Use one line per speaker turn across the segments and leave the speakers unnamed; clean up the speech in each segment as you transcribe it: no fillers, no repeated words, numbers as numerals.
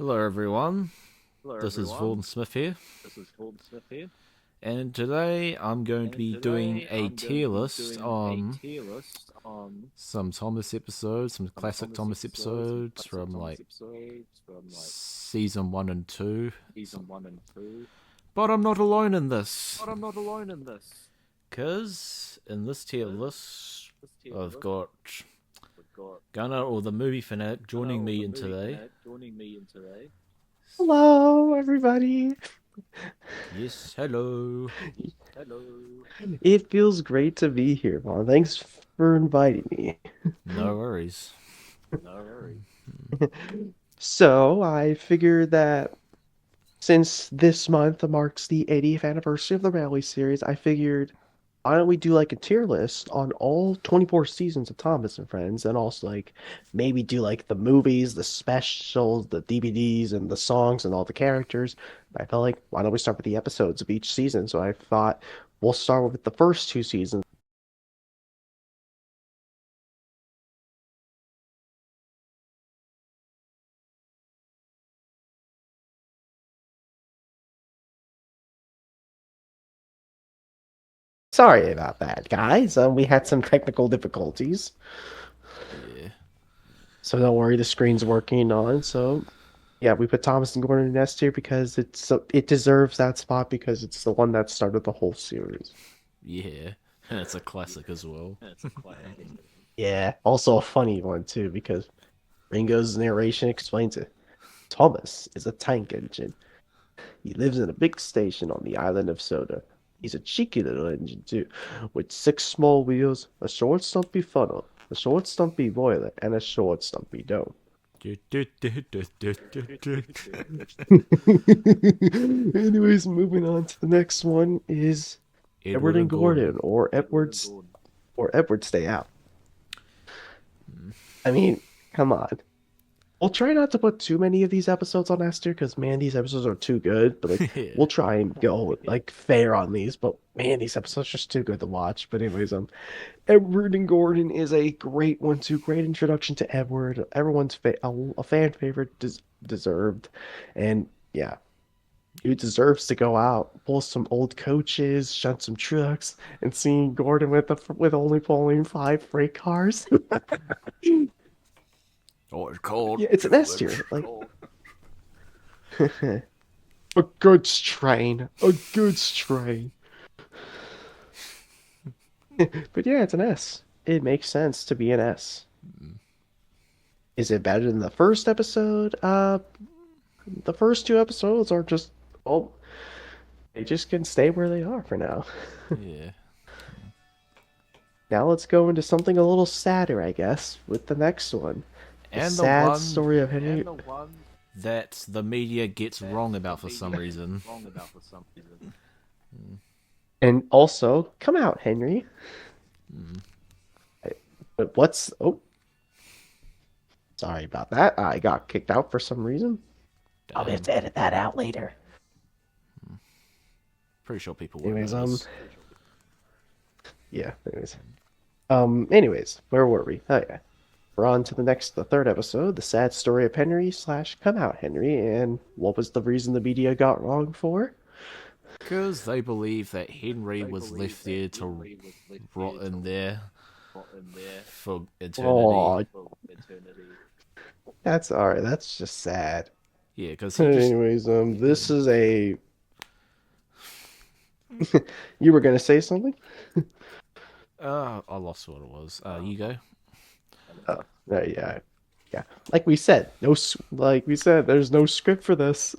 Hello, everyone.
Hello,
This is
everyone.
Vaughan Smith here,
This is Gordon Smith here,
and today I'm going to
and
be doing
today
a
I'm going
tier
to be
list
doing a
on
tier list on
some Thomas episodes, some
some
classic
Thomas
Thomas
episodes, some
episodes
classic
from
Thomas
like
episodes from like
season 1 and 2.
season one and two.
But I'm not alone in this,
But I'm not alone in this,
because in this tier
because
list,
this tier
I've
list
got
we've got
Gunnar or the movie fanatic
Gunnar
joining
or
me
the
in
movie
today.
fanatic joining me in today.
Hello, everybody.
Yes, hello.
Hello.
It feels great to be here, Vaughn. Thanks for inviting me.
No worries.
No worries.
So, I figured that since this month marks the 80th anniversary of the Rally series, I figured why don't we do like a tier list on all 24 seasons of Thomas and Friends, and also like maybe do like the movies, the specials, the DVDs, and the songs and all the characters. But I felt like why don't we start with the episodes of each season? So I thought we'll start with the first two seasons. Sorry about that, guys. We had some technical difficulties,
Yeah.
so don't worry, the screen's working on. So yeah, we put Thomas and Gordon in S tier because it deserves that spot because it's the one that started the whole series.
Yeah. And it's a classic as well.
It's a classic.
Yeah, also a funny one too because Ringo's narration explains it. Thomas is a tank engine. He lives in a big station on the island of Soda. He's a cheeky little engine too, with six small wheels, a short stumpy funnel, a short stumpy boiler, and a short stumpy dome. Anyways, moving on to the next one is Edward
Edward
and
and
Gordon,
Gordon.
Edward
Edward and Gordon.
Stay out. I mean, come on. We'll try not to put too many of these episodes on S tier because man, these episodes are too good. But like,
Yeah.
we'll try and go like fair on these. But man, these episodes are just too good to watch. But anyways, Edward and Gordon is a great one too. Great introduction to Edward. Everyone's a fan favorite, deserved, and yeah, he deserves to go out, pull some old coaches, shunt some trucks, and seeing Gordon with only pulling five freight cars.
Oh, it's called
Yeah, it's an S
George.
tier. Like a goods train, a goods train. But yeah, it's an S. It makes sense to be an S. Is it better than the first episode? The first two episodes are just oh, they just can stay where they are for now.
Yeah.
Now let's go into something a little sadder, I guess, with the next one. The
And the
sad
one
story of
And
Henry.
the one
that the media gets
that
wrong
the
about for some
media gets
reason.
wrong about for some reason.
And also, come out, Henry. But what's oh, sorry about that. I got kicked out for some reason. I'll have
Damn.
to edit that out later.
Pretty sure people won't
Anyways,
notice.
yeah. Anyways, where were we? Oh yeah, we're on to the third episode, the sad story of Henry slash come out Henry, and what was the reason the media got wrong for?
Because they believe that Henry
They
was
believe
left
that
there to
Henry was left
rot
there
in
to
there
rot in there
for eternity.
Oh,
for eternity.
that's all right. That's just sad.
Yeah, because he just.
Anyways, this is a. You were gonna say something?
I lost what it was. You go.
Oh, yeah, yeah. Like we said, like we said, there's no script for this.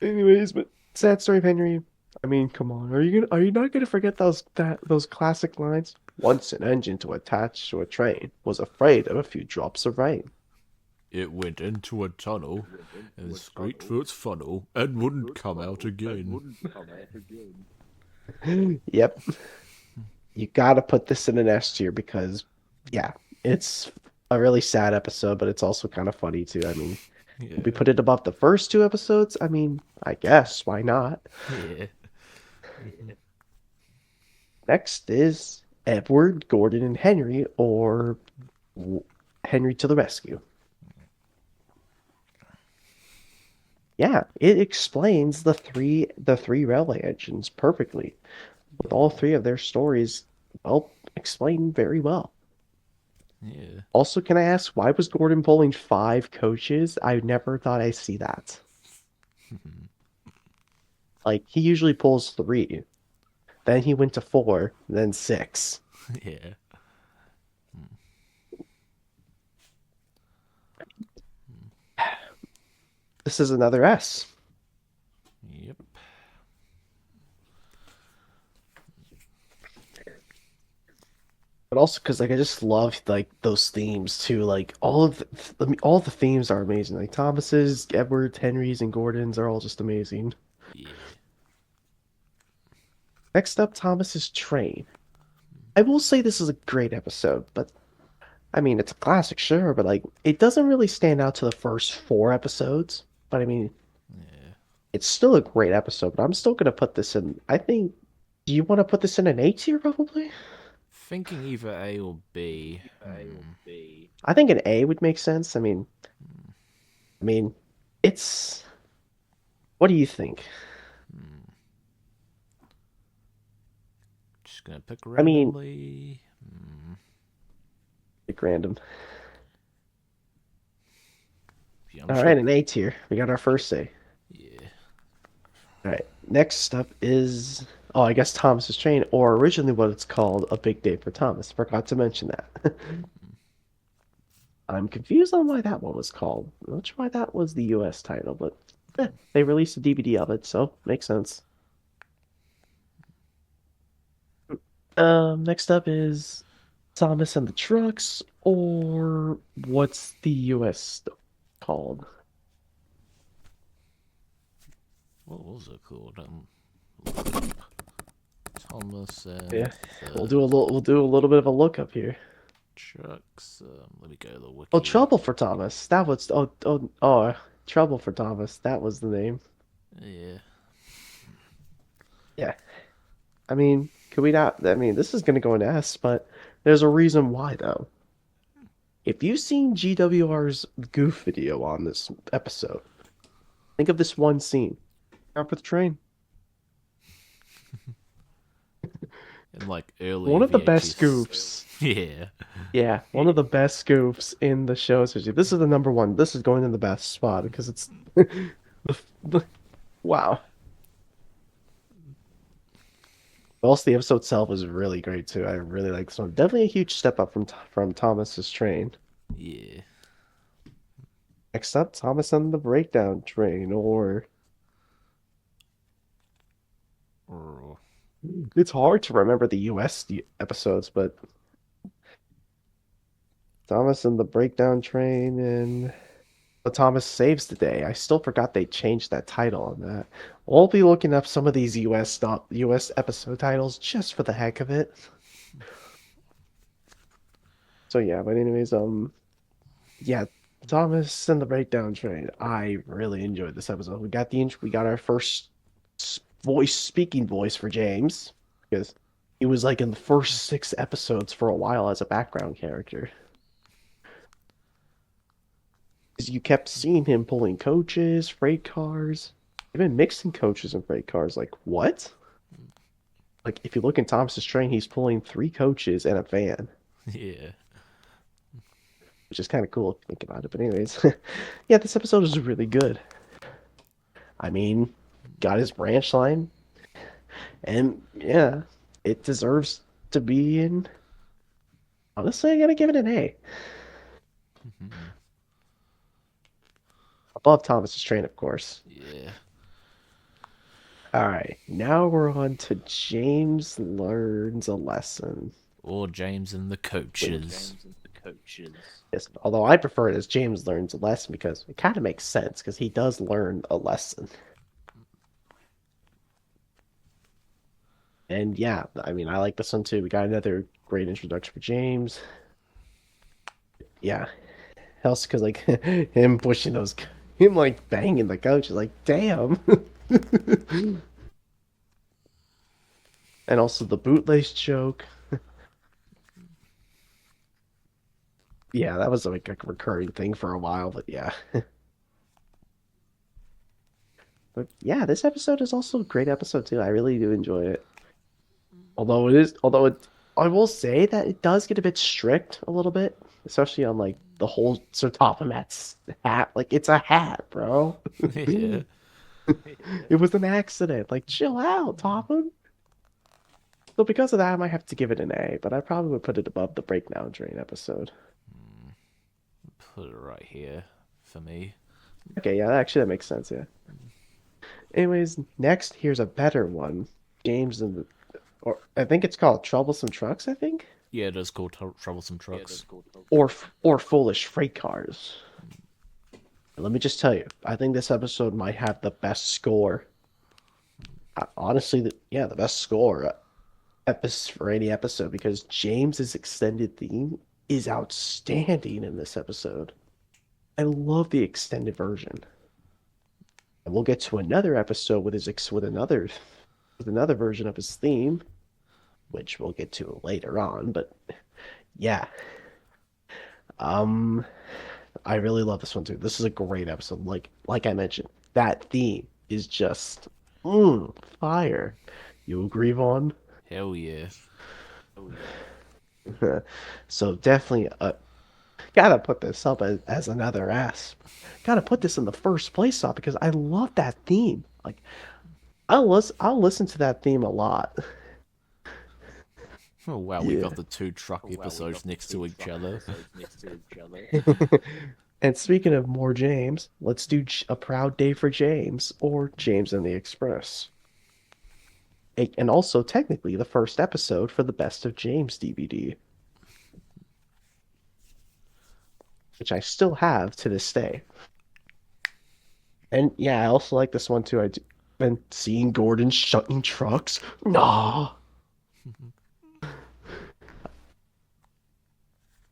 Anyways, but sad story of Henry. I mean, come on. Are you not gonna forget those classic lines? Once an engine to attach to a train was afraid of a few drops of rain.
It went into a tunnel
It went
and
into a
screeched
tunnel,
through its funnel and wouldn't
through its
come out
funnel, and
again.
wouldn't come out again.
Yep, you gotta put this in an S tier because, yeah, it's a really sad episode, but it's also kind of funny too. I mean, we
Yeah.
put it above the first two episodes. I mean, I guess why not?
Yeah.
Next is Edward, Gordon, and Henry, or Henry to the rescue. yeah, it explains the three railway engines perfectly, with all three of their stories well explained very well.
Yeah.
Also, can I ask why was Gordon pulling five coaches? I never thought I'd see that. Like he usually pulls three, then he went to four, then six.
Yeah.
This is another S.
Yep.
But also because like I just love like those themes too. Like all the themes are amazing. Like Thomas's, Edward, Henry's, and Gordon's are all just amazing.
Yeah.
Next up, Thomas's Train. I will say this is a great episode, but I mean it's a classic, sure, but like it doesn't really stand out to the first four episodes. But I mean
Yeah.
it's still a great episode. But I'm still gonna put this in. I think. Do you want to put this in an A tier probably?
Thinking either A or B.
A or B.
I think an A would make sense. I mean, it's. What do you think?
Just gonna pick
I mean,
randomly.
pick random.
Yeah, I'm
All
sure.
right, an A tier. We got our first A.
Yeah.
All right. Next up is. Oh, I guess Thomas's Train, or originally what it's called, A Big Day for Thomas. Forgot to mention that. I'm confused on why that one was called. I'm not sure why that was the US title, but they released a DVD of it, so makes sense. Next up is Thomas and the Trucks, or what's the US called?
What was it called? Look it up. Thomas and
Yeah,
the
we'll do a little bit of a lookup here.
trucks. Let me go to the
Oh,
wiki.
Trouble for Thomas. That was Trouble for Thomas. That was the name.
Yeah.
Yeah. I mean, could we not? I mean, this is gonna go in S, but there's a reason why though. If you've seen GWR's goof video on this episode, think of this one scene. Up with the train.
In like early
One of the best
VHS.
goofs.
Yeah.
Yeah, one of the best goofs in the show. Especially. This is the number one. This is going in the best spot because it's wow. Also, the episode itself is really great too. I really like this one. Definitely a huge step up from Thomas's Train.
Yeah.
Next up, Thomas and the Breakdown Train, or
Or
it's hard to remember the US episodes, but Thomas and the Breakdown Train and Thomas Saves the Day. I still forgot they changed that title on that. We'll be looking up some of these US episode titles just for the heck of it. So yeah, but anyways, yeah, Thomas and the Breakdown Train. I really enjoyed this episode. We got our first speaking voice for James because he was like in the first six episodes for a while as a background character. Because you kept seeing him pulling coaches, freight cars, even mixing coaches and freight cars. Like what? Like if you look in Thomas's Train, he's pulling three coaches and a van,
yeah.
which is kind of cool if you think about it. But anyways, yeah, this episode is really good. I mean, got his branch line, and yeah, it deserves to be in. Honestly, I gotta give it an A. Above Thomas's Train, of course.
Yeah.
All right, now we're on to James Learns a Lesson.
Or James and the coaches.
James and the coaches.
Yes, although I prefer it as James Learns a Lesson because it kind of makes sense because he does learn a lesson. And yeah, I mean, I like this one too. We got another great introduction for James. Yeah, else because like him pushing him like banging the coach is like, damn. And also the bootlace joke. Yeah, that was like a recurring thing for a while, but yeah. But yeah, this episode is also a great episode too. I really do enjoy it. I will say that it does get a bit strict a little bit, especially on like the whole Sir Tophamat's hat. Like it's a hat, bro.
Yeah.
It was an accident. Like chill out, Topham. So because of that, I might have to give it an A, but I probably would put it above the Breakdown Drain episode.
Put it right here for me.
Okay, yeah, actually that makes sense, yeah. Anyways, next here's a better one. James and the, or I think it's called Troublesome Trucks, I think,
Yeah, it is called Troublesome Trucks.
or Foolish Freight Cars. Let me just tell you, I think this episode might have the best score. Honestly, the best score episode for any episode because James's extended theme is outstanding in this episode. I love the extended version. And we'll get to another episode with another version of his theme, which we'll get to later on. But yeah, um, I really love this one too. This is a great episode. Like I mentioned, that theme is just fire. You agree, Vaughn?
Hell yeah.
So definitely, gotta put this up as another S. Gotta put this in the first place spot because I love that theme. Like I'll listen to that theme a lot.
Oh wow, we
Yeah.
got the two truck episodes next to each other.
And speaking of more James, let's do a proud day for James or James and the Express. And also technically the first episode for the Best of James DVD, which I still have to this day. And yeah, I also like this one too. Been seeing Gordon shunting trucks. Nah.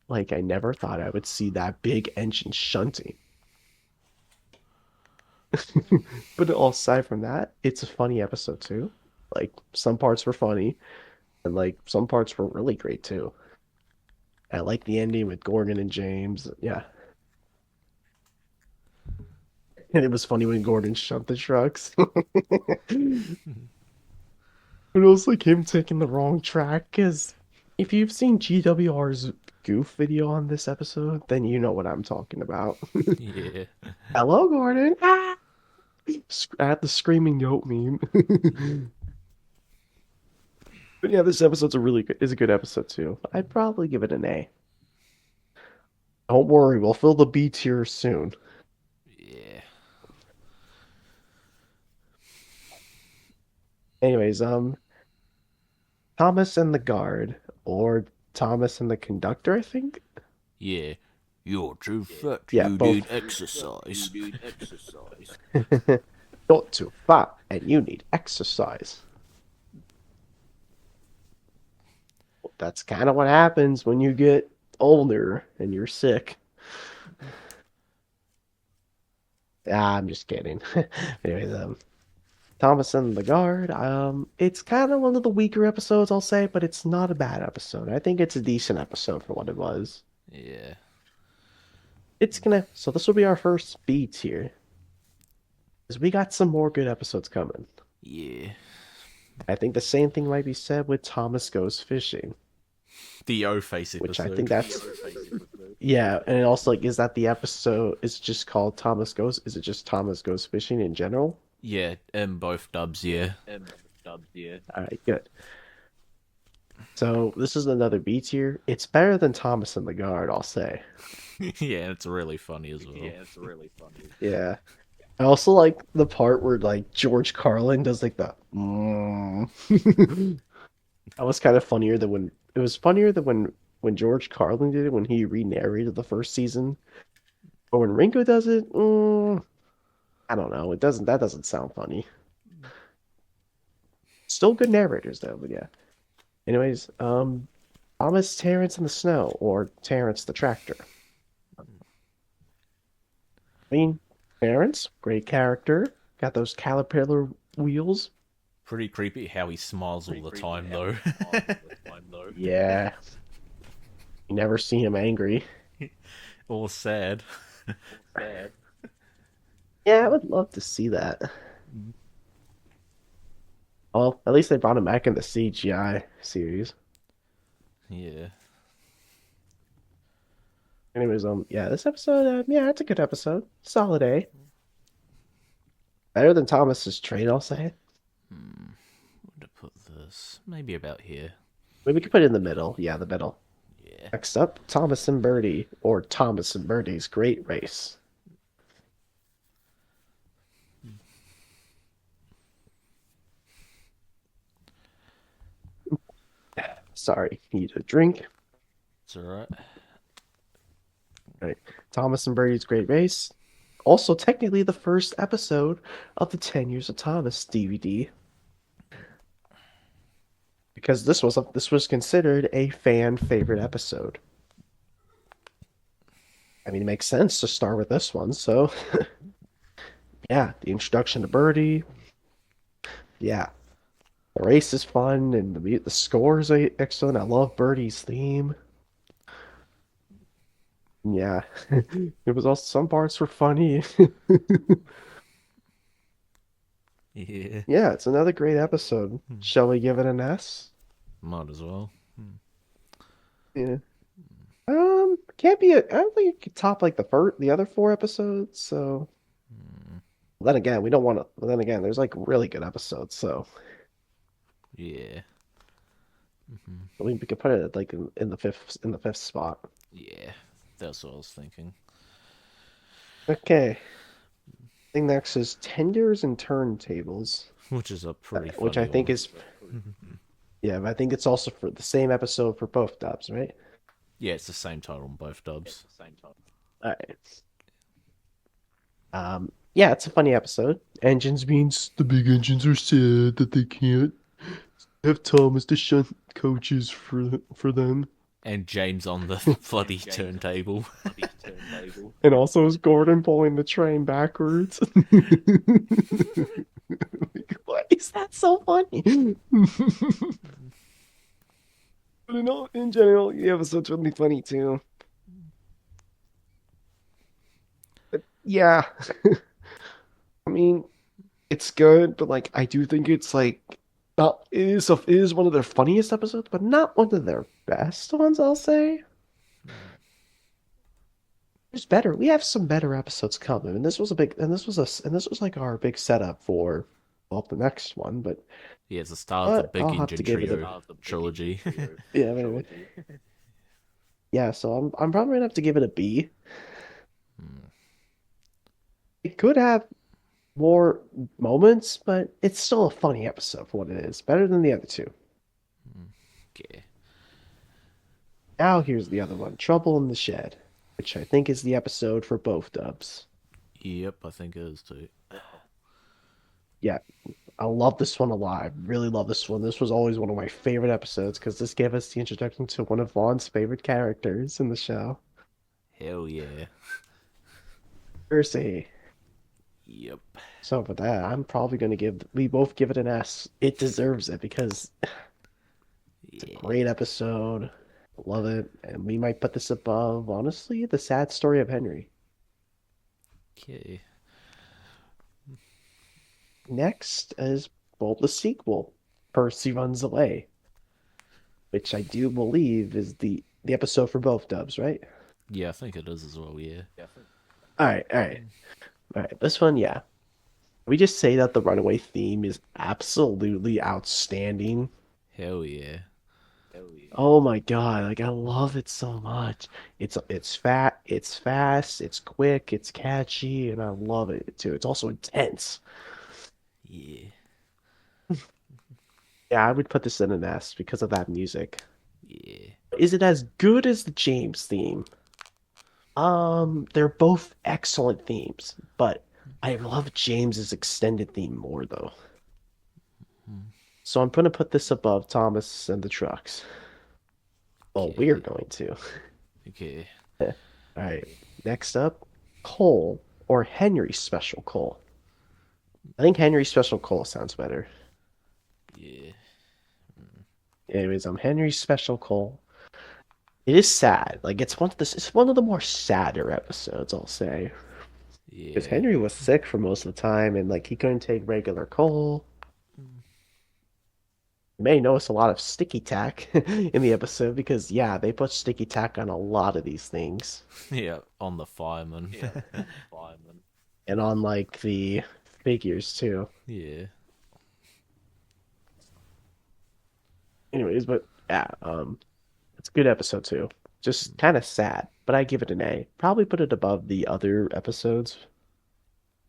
Like I never thought I would see that big engine shunting. But aside from that, it's a funny episode too. Like some parts were funny, and like some parts were really great too. I like the ending with Gordon and James. Yeah. And it was funny when Gordon shunt the trucks. But it was like him taking the wrong track, because if you've seen GWR's goof video on this episode, then you know what I'm talking about.
Yeah.
Hello, Gordon. Ah! At the screaming goat meme. But yeah, this episode's is a good episode too. I'd probably give it an A. Don't worry, we'll fill the B tier soon.
Yeah.
Anyways, Thomas and the guard, or Thomas and the conductor, I think.
Yeah. You're too fat.
Yeah,
You
both.
need exercise.
You're too fat, and you need exercise. That's kind of what happens when you get older and you're sick. Ah, I'm just kidding. Anyways, Thomas and the Guard. It's kind of one of the weaker episodes, I'll say, but it's not a bad episode. I think it's a decent episode for what it was.
Yeah.
So this will be our first B tier, because we got some more good episodes coming.
Yeah.
I think the same thing might be said with Thomas Goes Fishing,
The O-Face episode.
which I think that's yeah, and also like, is that the episode? Is it just called Thomas Goes? Is it just Thomas Goes Fishing in general?
Yeah, in both dubs, yeah.
All right, good. So this is another B tier. It's better than Thomas and the Guard, I'll say.
Yeah, it's really funny as well.
Yeah. I also like the part where like George Carlin does like the That was kind of funnier than when it was funnier than when George Carlin did it when he re-narrated the first season. But when Ringo does it, I don't know. That doesn't sound funny. Still good narrators though, but yeah. Anyways, Thomas Terrence in the Snow, or Terrence the Tractor. I mean, Terrence, great character. Got those caterpillar wheels.
Pretty creepy how he smiles all the time, though.
Yeah. You never see him angry.
Or sad.
Yeah, I would love to see that. Well, at least they brought him back in the CGI series.
Yeah.
Anyways, yeah, this episode, yeah, it's a good episode. Solid A. Better than Thomas's trade, I'll say.
Hmm. Where to put this? Maybe about here.
Maybe we could put it in the middle. Yeah, the middle.
Yeah.
Next up, Thomas and Birdie, or Thomas and Birdie's Great Race. Sorry, need a drink.
It's alright.
Right. Thomas and Birdie's Great Race. Also, technically, the first episode of the 10 Years of Thomas DVD. Because this was considered a fan favorite episode. I mean, it makes sense to start with this one. So, yeah, the introduction to Birdie. Yeah, the race is fun, and the scores are excellent. I love Birdie's theme. Yeah, it was also some parts were funny.
Yeah.
Yeah, it's another great episode. Shall we give it an S?
Might as well.
Yeah. Can't be I don't think it could top like the other four episodes. So then again, we don't want to. Then again, there's like really good episodes. So
Yeah.
I mean, we could put it at, like in the fifth spot.
Yeah. That's what I was thinking.
Okay. Thing next is tenders and turntables,
Which is a pretty
which I
funny
think
one.
is yeah, but I think it's also for the same episode for both dubs, right?
Yeah, it's the same title on both dubs.
All right. Yeah, it's a funny episode. Engines means the big engines are sad that they can't have Thomas to shunt coaches for them.
And James on the bloody turntable.
And also is Gordon pulling the train backwards. Why is that so funny? But in general, the episode's really funny too. But yeah, I mean, it's good, but like I do think it's like not it is one of their funniest episodes, but not one of their best ones, I'll say. There's better. We have some better episodes coming, and this was like our big setup for well the next one.
Yeah, it's the start of the
But
Big
I'll have
Engine
to give it a
Trio trilogy.
yeah, yeah. So I'm probably gonna have to give it a B. It could have more moments, but it's still a funny episode for what it is. Better than the other two.
Okay.
Now here's the other one, Trouble in the Shed, which I think is the episode for both dubs.
Yep, I think it is too.
Yeah, I love this one a lot. I really love this one. This was always one of my favorite episodes because this gave us the introduction to one of Vaughn's favorite characters in the show,
Hell yeah.
Percy.
Yep.
So for that, I'm probably gonna we both give it an S. It deserves it because
Yeah.
great episode. Love it. And we might put this above, honestly, the sad story of Henry.
Okay.
Next is well, the sequel, Percy Runs Away, which I do believe is the episode for both dubs, right?
Yeah, I think it is as well, yeah.
All right, all right, all right. This one, yeah. We just say that the Runaway theme is absolutely outstanding.
Hell yeah.
Oh my God, like I love it so much. It's fast, it's quick, it's catchy, and I love it too. It's also intense.
Yeah.
Yeah, I would put this in an S because of that music.
Yeah.
Is it as good as the James theme? They're both excellent themes, but I love James's extended theme more though. So I'm gonna put this above Thomas and the Trucks. Oh, we are
Okay.
going to.
Okay.
All right. Next up, Cole or Henry Special Cole. I think Henry Special Cole sounds better.
Yeah.
Anyways, I'm Henry Special Cole. It is sad. Like it's one of the more sadder episodes, I'll say. Because
Yeah.
Henry was sick for most of the time and like he couldn't take regular Cole. You may notice a lot of sticky tack in the episode because, yeah, they put sticky tack on a lot of these things.
Yeah, on the fireman.
Yeah, on the fireman.
And on, like, the figures, too.
Yeah.
Anyways, but, yeah, it's a good episode, too. Just kind of sad, but I give it an A. Probably put it above the other episodes.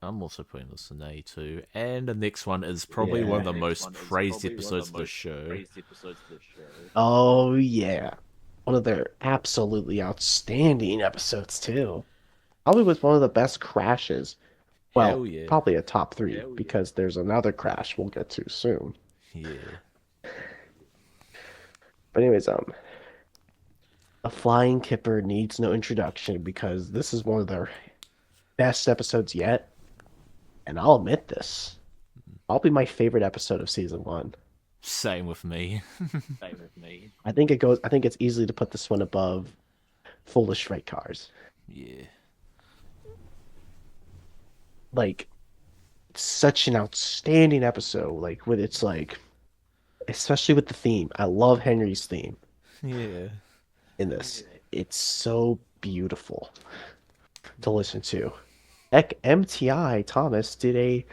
I'm also putting this an A too. And the next one is probably one
Yeah.
of the most praised episodes of the show.
Praised episodes of the show.
Oh, yeah. One of their absolutely outstanding episodes, too. Probably was one of the best crashes. Well,
Hell yeah.
probably a top three
Hell yeah.
because there's another crash we'll get to soon.
Yeah.
But anyways, the Flying Kipper needs no introduction because this is one of their best episodes yet. And I'll admit this. Probably my favorite episode of season one.
Same with me.
Same with me.
I think it's easy to put this one above Foolish Freight Cars.
Yeah.
Like, it's such an outstanding episode. Like with its like especially with the theme. I love Henry's theme
Yeah.
in this. It's so beautiful to listen to. Heck, MTI Thomas did a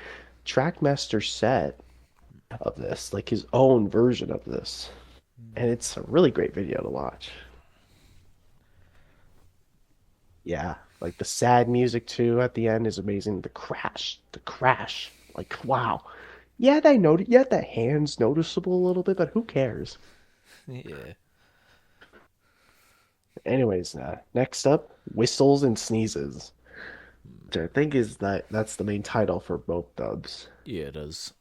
Trackmaster set of this, like his own version of this. And it's a really great video to watch. Yeah, like the sad music too at the end is amazing. The crash, like wow. Yeah, that hand's noticeable a little bit, but who cares?
Yeah.
Anyways, next up, Whistles and Sneezes, which I think is that's the main title for both dubs.
Yeah, it is.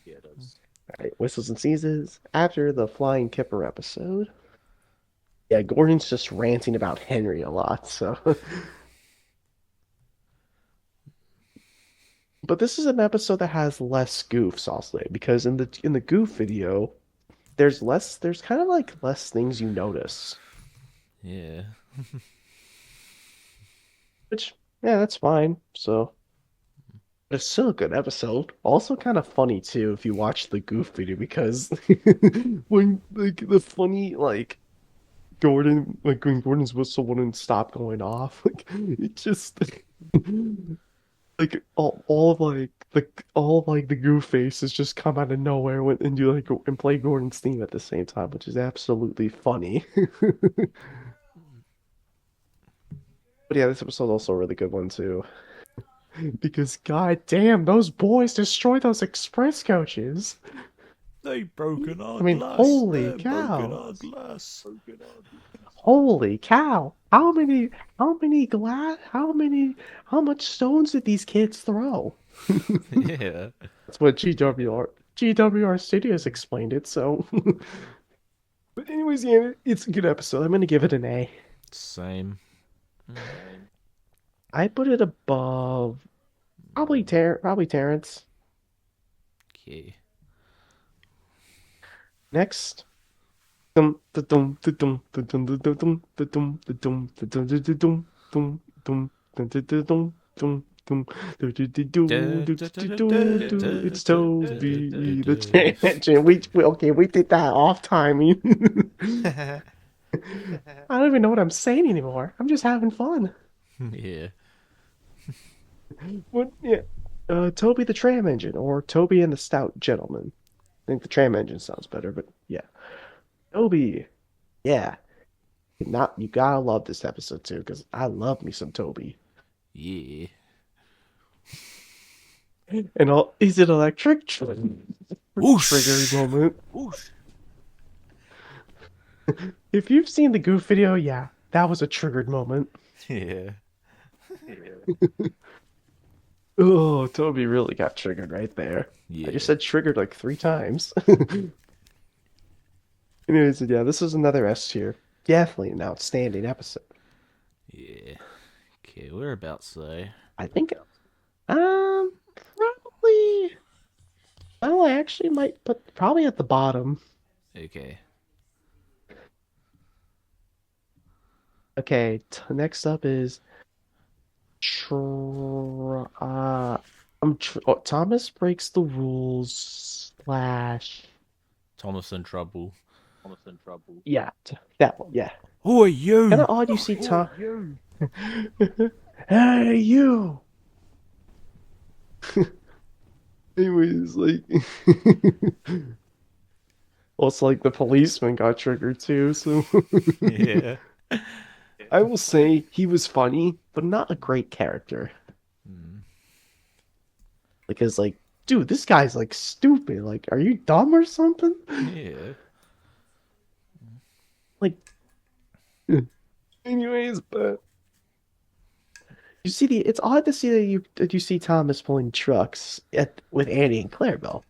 Yeah, it is.
All right, Whistles and Sneezes after the Flying Kipper episode. Yeah, Gordon's just ranting about Henry a lot, so. But this is an episode that has less goofs, I'll say, because in the goof video, there's kind of like less things you notice.
Yeah.
Which, yeah, that's fine. So, but it's still a good episode. Also kind of funny too if you watch the goof video because when like the funny like when Gordon's whistle wouldn't stop going off, like it just like all of like all of like the goof faces just come out of nowhere when and you like and play Gordon's theme at the same time, which is absolutely funny. But yeah, this episode's also a really good one too. Because god damn, those boys destroy those express coaches.
They broken our
I mean,
glass.
holy
They're
cow.
broken our glass.
Holy cow. How much stones did these kids throw?
Yeah.
That's what GWR Studios explained it, so. But anyways, yeah, it's a good episode. I'm gonna give it an A.
Same.
I put it above probably Terrence.
Okay.
Next. It's Toby the Tangent. We did that off timing. I don't even know what I'm saying anymore. I'm just having fun.
Yeah.
What? Yeah. Toby the Tram Engine or Toby and the Stout Gentleman. I think the Tram Engine sounds better, but yeah. Toby. Yeah. Not you gotta love this episode too, because I love me some Toby.
Yeah.
And all is it electric?
Whoosh.
Trigger moment.
Whoosh.
If you've seen the Goof video, yeah, that was a triggered moment.
Yeah.
Oh, Toby really got triggered right there.
Yeah.
I just said triggered like 3 times. Anyways, yeah, this is another S tier. Definitely an outstanding episode.
Yeah. Okay, we're about to say.
I think, probably. Well, I actually might put probably at the bottom.
Okay.
Okay, next up is Thomas breaks the rules slash
Thomas in trouble.
Almost in trouble.
Yeah, that one. Yeah,
Who are
kind
you?
of odd you see Tom. Hey, you. Anyways, like, well, it's like the policeman got triggered too. So
Yeah.
I will say he was funny, but not a great character.
Mm.
Because, like, dude, this guy's like stupid. Like, are you dumb or something?
Yeah.
Like, anyways, but you see the. It's odd to see that you see Thomas pulling trucks with Annie and Clarabelle.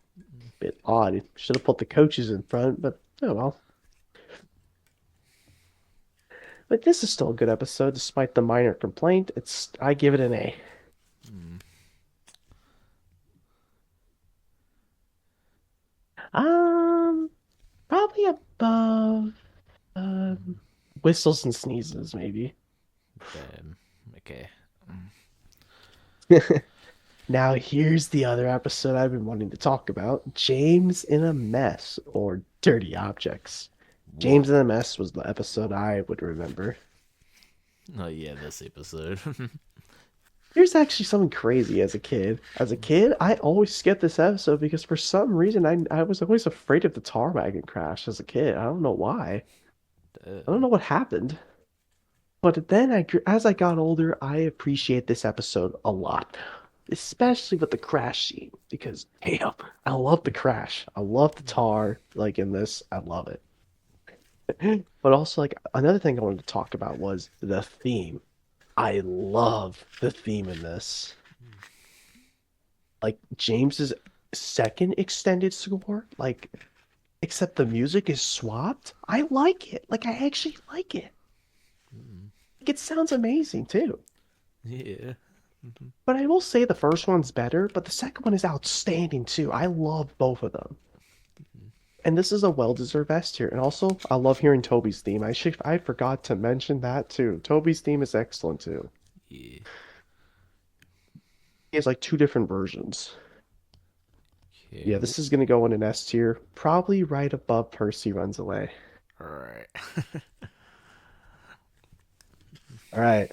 Bit odd. Should have put the coaches in front, but oh well. But this is still a good episode, despite the minor complaint. I give it an A.
Mm.
Um, Probably above um whistles and sneezes, maybe.
Damn. Okay.
Now here's the other episode I've been wanting to talk about: James in a Mess or Dirty Objects. James in
Whoa.
a Mess was the episode I would remember.
Oh yeah, this episode.
Here's actually something crazy as a kid. As a kid, I always skipped this episode because for some reason I was always afraid of the tar wagon crash as a kid. I don't know why. I don't
Damn.
know what happened. But then as I got older, I appreciate this episode a lot. Especially with the crash scene because damn, I love the crash. I love the tar like in this. I love it. But also like another thing I wanted to talk about was the theme. I love the theme in this. Like James's second extended score, like except the music is swapped. I like it. Like I actually like it.
Mm.
Like it sounds amazing too.
Yeah.
But I will say the first one's better, but the second one is outstanding too. I love both of them. And this is a well-deserved S tier. And also, I love hearing Toby's theme. I forgot to mention that too. Toby's theme is excellent too.
Yeah.
He has like two different versions.
Okay.
Yeah, this is gonna go in an S tier, probably right above Percy Runs Away.
All right.
All right,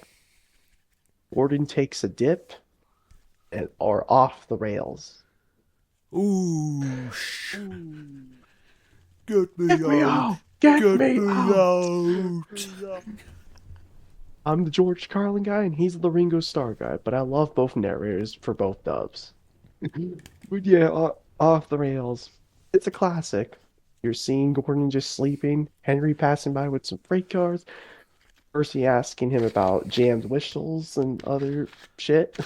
Gordon takes a dip and are off the rails.
Ooh. Get me
Get me
out.
out! Get
Get
me
me
out!
out.
I'm the George Carlin guy and he's the Ringo Starr guy, but I love both narrators for both dubs. But yeah, off the rails. It's a classic. You're seeing Gordon just sleeping, Henry passing by with some freight cars, Percy asking him about jammed whistles and other shit.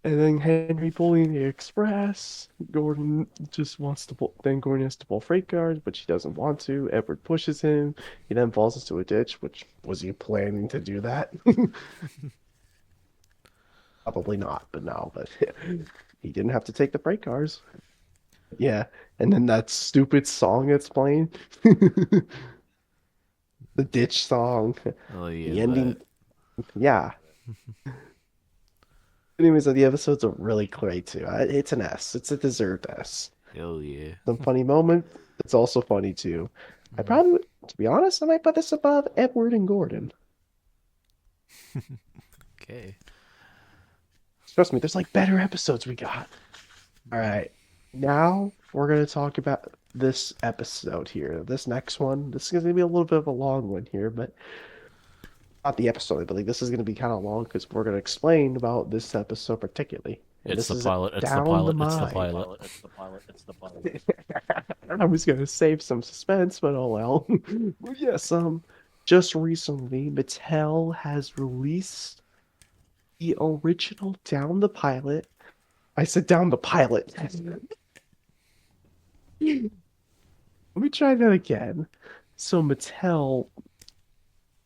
And then Henry pulling the express. Gordon just wants to pull, then Gordon has to pull freight cars, but she doesn't want to. Edward pushes him. He then falls into a ditch, which was he planning to do that? Probably not, but no, but he didn't have to take the freight cars. Yeah, and then that stupid song that's playing, the ditch song,
Oh yeah,
the
that.
ending. Yeah. Anyways, the episodes are really great too. It's an S. It's a deserved S.
Hell yeah.
Some funny moment. It's also funny too. I
Mm.
probably, to be honest, I might put this above Edward and Gordon.
Okay.
Trust me, there's like better episodes we got. All right, now we're gonna talk about this episode here. This next one. This is gonna be a little bit of a long one here, but not the episode. But like this is gonna be kind of long because we're gonna explain about this episode particularly. And
It's
this
the
is
pilot. It's the
Down the
pilot. It's the
It's the
Mine.
pilot.
pilot. It's the pilot. It's the pilot.
I was gonna save some suspense, but oh well. But yes, just recently, Mattel has released the original Down the Pilot. I said Down the Pilot. Let me try that again. So Mattel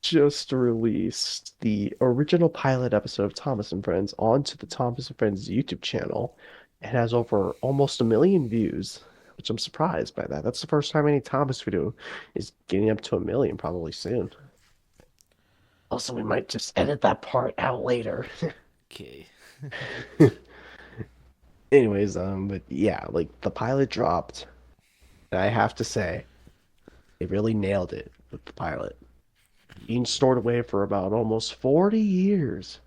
just released the original pilot episode of Thomas and Friends onto the Thomas and Friends YouTube channel. It has over almost 1 million views, which I'm surprised by that. That's the first time any Thomas video is getting up to 1 million, probably soon. Also, we might just edit that part out later.
Okay.
Anyways, but yeah, like the pilot dropped, And I have to say, they really nailed it with the pilot. Being stored away for about almost 40 years.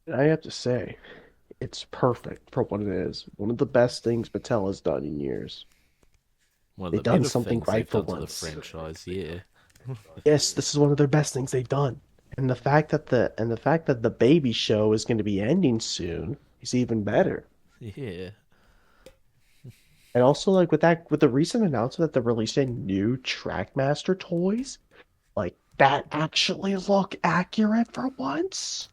And I have to say, it's perfect for what it is. One of the best things Mattel has done in years.
One of
They've
the
done
better
something
things
right
they've
for
done to the
once.
franchise, yeah.
Yes, this is one of their best things they've done. And the fact that the baby show is going to be ending soon is even better.
Yeah.
And also like with the recent announcement that they're releasing new Trackmaster toys, like that actually look accurate for once.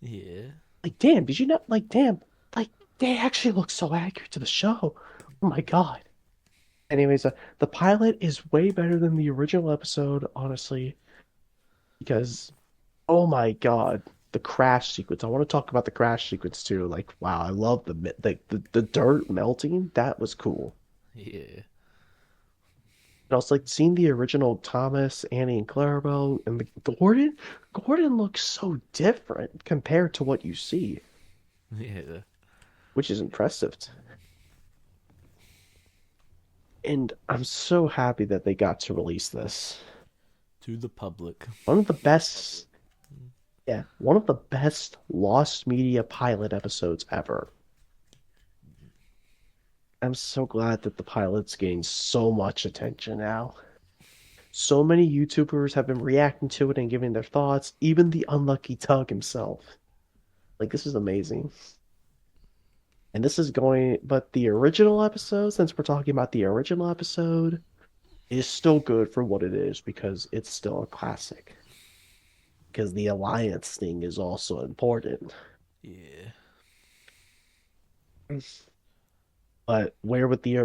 Yeah.
Like damn, did you know like they actually look so accurate to the show. Oh my God. Anyways, the pilot is way better than the original episode, honestly, because oh my God, the crash sequence. I want to talk about the crash sequence too. Like, wow, I love the dirt melting. That was cool.
Yeah.
And also like seeing the original Thomas, Annie, and Clarabelle and the Gordon. Gordon looks so different compared to what you see,
Yeah.
which is impressive. And I'm so happy that they got to release this.
To the public.
One of the best, yeah, one of the best lost media pilot episodes ever. I'm so glad that the pilot's getting so much attention now. So many YouTubers have been reacting to it and giving their thoughts, even the unlucky Tug himself. Like, this is amazing. And this is going, but the original episode, since we're talking about the original episode, is still good for what it is because it's still a classic. Because the alliance thing is also important.
Yeah.
But where would the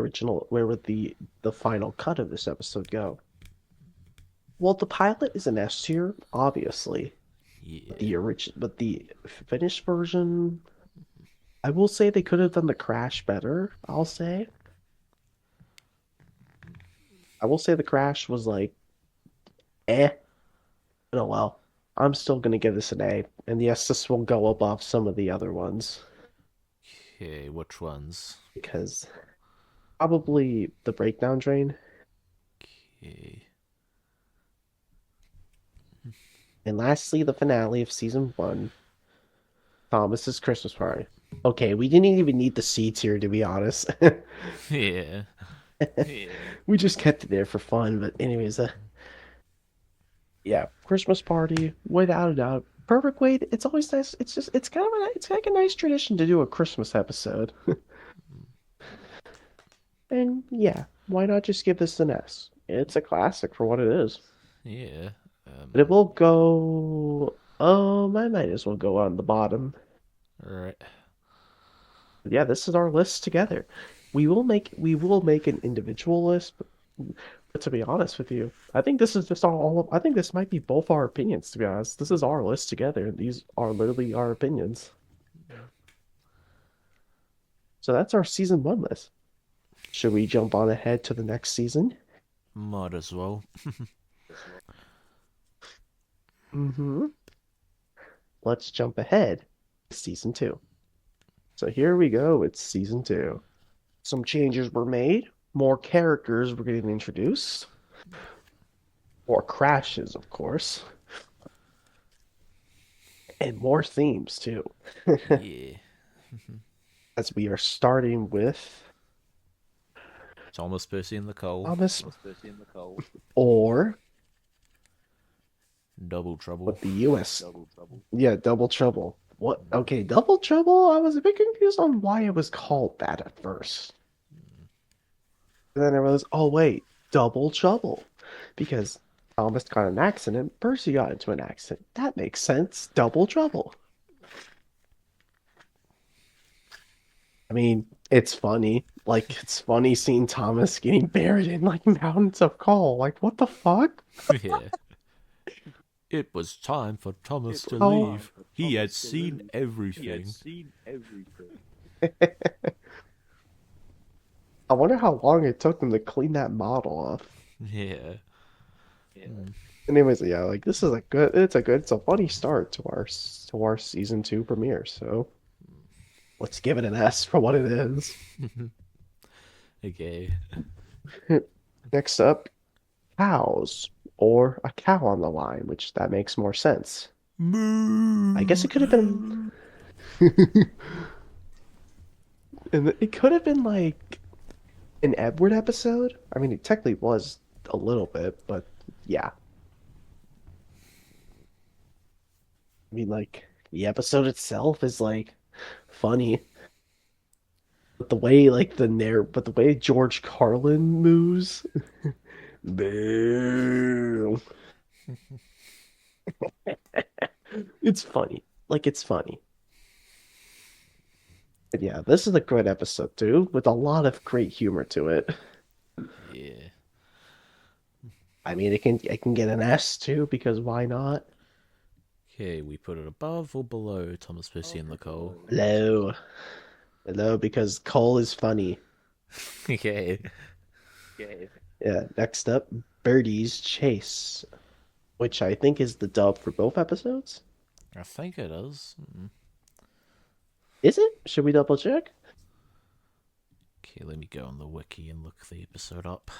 final cut of this episode go? Well, the pilot is an S tier, obviously.
Yeah.
But the finished version, I will say they could have done the crash better. I will say the crash was like, eh. Oh well. I'm still gonna give this an A, and yes, this will go above some of the other ones
Okay, which ones?
because probably the breakdown train,
Okay.
and lastly the finale of season one, Thomas's Christmas party. Okay, we didn't even need the C tier to be honest.
Yeah.
We just kept it there for fun. But anyways, yeah, Christmas party without a doubt. Perfect way. It's always nice. It's like a nice tradition to do a Christmas episode. And yeah, why not just give this an S? It's a classic for what it is.
Yeah.
But it will go. I might as well go on the bottom.
Alright.
But yeah, this is our list together. We will make an individual list, but to be honest with you, I think this is just I think this might be both our opinions, to be honest. This is our list together. These are literally our opinions. So that's our season one list. Should we jump on ahead to the next season?
Might as well.
Mm-hmm. Let's jump ahead to season two. So here we go. It's season two. Some changes were made. More characters were getting introduced. More crashes, of course. And more themes, too.
Yeah.
As we are starting with
Thomas Percy and the Coal.
Thomas
Especially in the cold.
or
Double Trouble.
what the US.
Double trouble.
Yeah, Double Trouble. What? Okay, Double Trouble. I was a bit confused on why it was called that at first. And then I realized, oh wait, Double Trouble, because Thomas got in an accident, Percy got into an accident. That makes sense. Double Trouble. I mean, it's funny. Like, it's funny seeing Thomas getting buried in like mountains of coal. Like, what the fuck?
Yeah. It was time for Thomas to
Oh.
leave. He had seen
He
everything.
had seen everything.
I wonder how long it took them to clean that model off.
Yeah.
Yeah.
Anyways, yeah, like this is it's a funny start to our season two premiere. So let's give it an S for what it is.
Okay.
Next up, cows or a cow on the line, which that makes more sense. I guess
Moo.
it could have been, and it could have been like an Edward episode. I mean, it technically was a little bit, but yeah. I mean, like the episode itself is like funny, but the way but the way George Carlin moves, boo, it's funny. Like it's funny. But yeah, this is a great episode too, with a lot of great humor to it.
Yeah.
I mean, it can get an S too because why not?
Okay, we put it above or below Thomas Percy and Nicole.
Hello, hello, because Cole is funny.
Okay.
Okay.
Yeah. Next up, Birdie's Chase, which I think is the dub for both episodes.
I think it is.
Is it? Should we double check?
Okay, let me go on the wiki and look the episode up.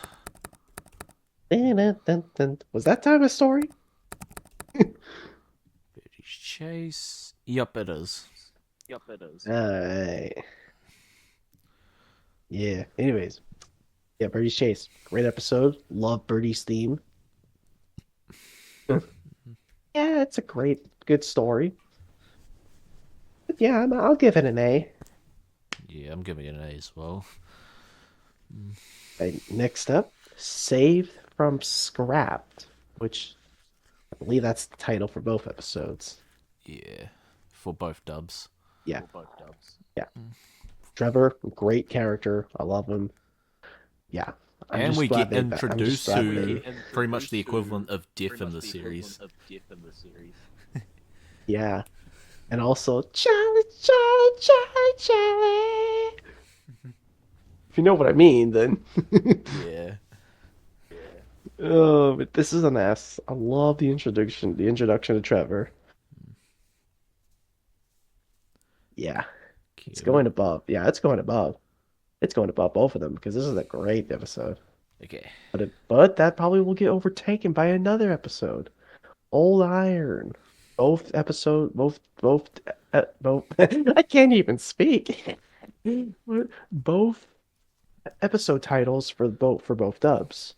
Dun, dun, dun, dun. Was that time a story?
Birdie's Chase. Yup, it is.
Yup, it is.
Alright. Yeah. Anyways, yeah, Birdie's Chase, great episode. Love Birdie's theme. Yeah, it's a good story. But yeah, I'll give it an A.
Yeah, I'm giving it an A as well.
Right, next up, Saved from Scrapped, which I believe that's the title for both episodes.
Yeah, for both dubs.
Yeah,
For both dubs.
yeah. Trevor, great character. I love him. Yeah, I'm
And
just
we
glad
get
I'm just
introduced
glad
to
they.
pretty much the equivalent of death in the series.
Yeah, and also Charlie, Charlie, Charlie, Charlie. If you know what I mean, then.
Yeah.
Oh, but this is an S. I love the introduction to Trevor. Yeah, it's
Cute.
going above. Yeah, it's going above. It's going above both of them because this is a great episode.
Okay.
But that probably will get overtaken by another episode. Old Iron. Both. I can't even speak. Both episode titles for both dubs.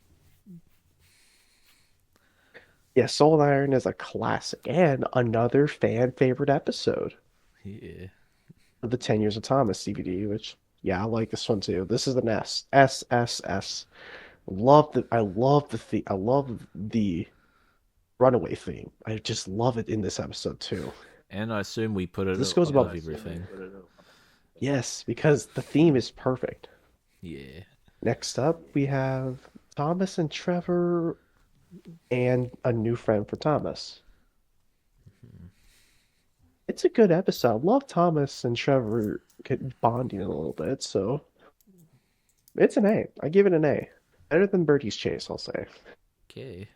Yeah, Soul Iron is a classic and another fan favorite episode
Yeah.
of the 10 Years of Thomas DVD, which yeah, I like this one too. This is an S. S S S. I love the Runaway theme. I just love it in this episode too.
And I assume we put it
This goes
above
above
everything.
Yes, because the theme is perfect.
Yeah.
Next up, we have Thomas and Trevor and a new friend for Thomas. It's a good episode. I love Thomas and Trevor bonding a little bit, so it's an A. I give it an A. Better than Birdie's Chase, I'll say.
Okay.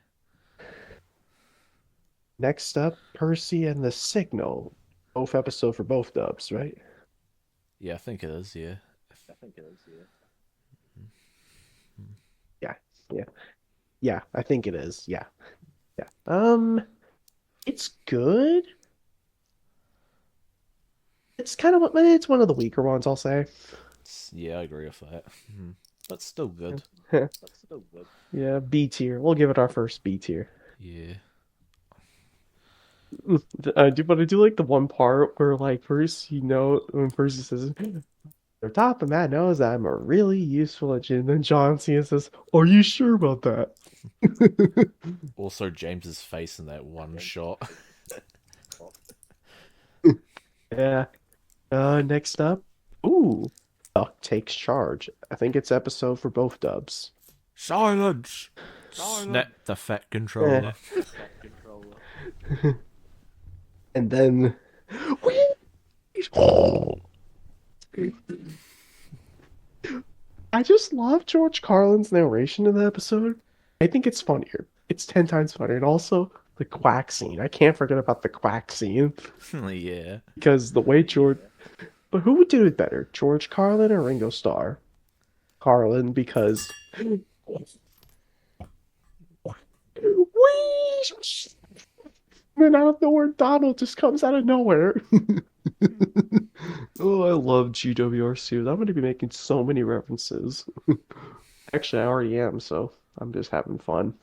Next up, Percy and the Signal. Both episode for both dubs, right?
Yeah, I think it is, yeah.
Yeah, yeah, yeah. I think it is. Yeah, yeah. It's good. It's kind of it's one of the weaker ones, I'll say.
Yeah, I agree with that. But still good.
Yeah, B tier. We'll give it our first B tier.
Yeah.
But I do like the one part where like when Percy says, "The top of Matt knows I'm a really useful agent," and then John Cena says, "Are you sure about that?"
Also, James's face in that one shot.
Yeah. Next up, ooh, Duck Takes Charge. I think it's episode for both dubs.
Silence! Snap the fat controller.
And then, I just love George Carlin's narration in the episode. I think it's funnier. It's 10 times funnier. And also the quack scene. I can't forget about the quack scene
Yeah.
because the way George. But who would do it better, George Carlin or Ringo Starr? Carlin because Whee! And out of nowhere, Donald just comes out of nowhere. Oh, I love GWRC. I'm going to be making so many references. Actually, I already am, so I'm just having fun.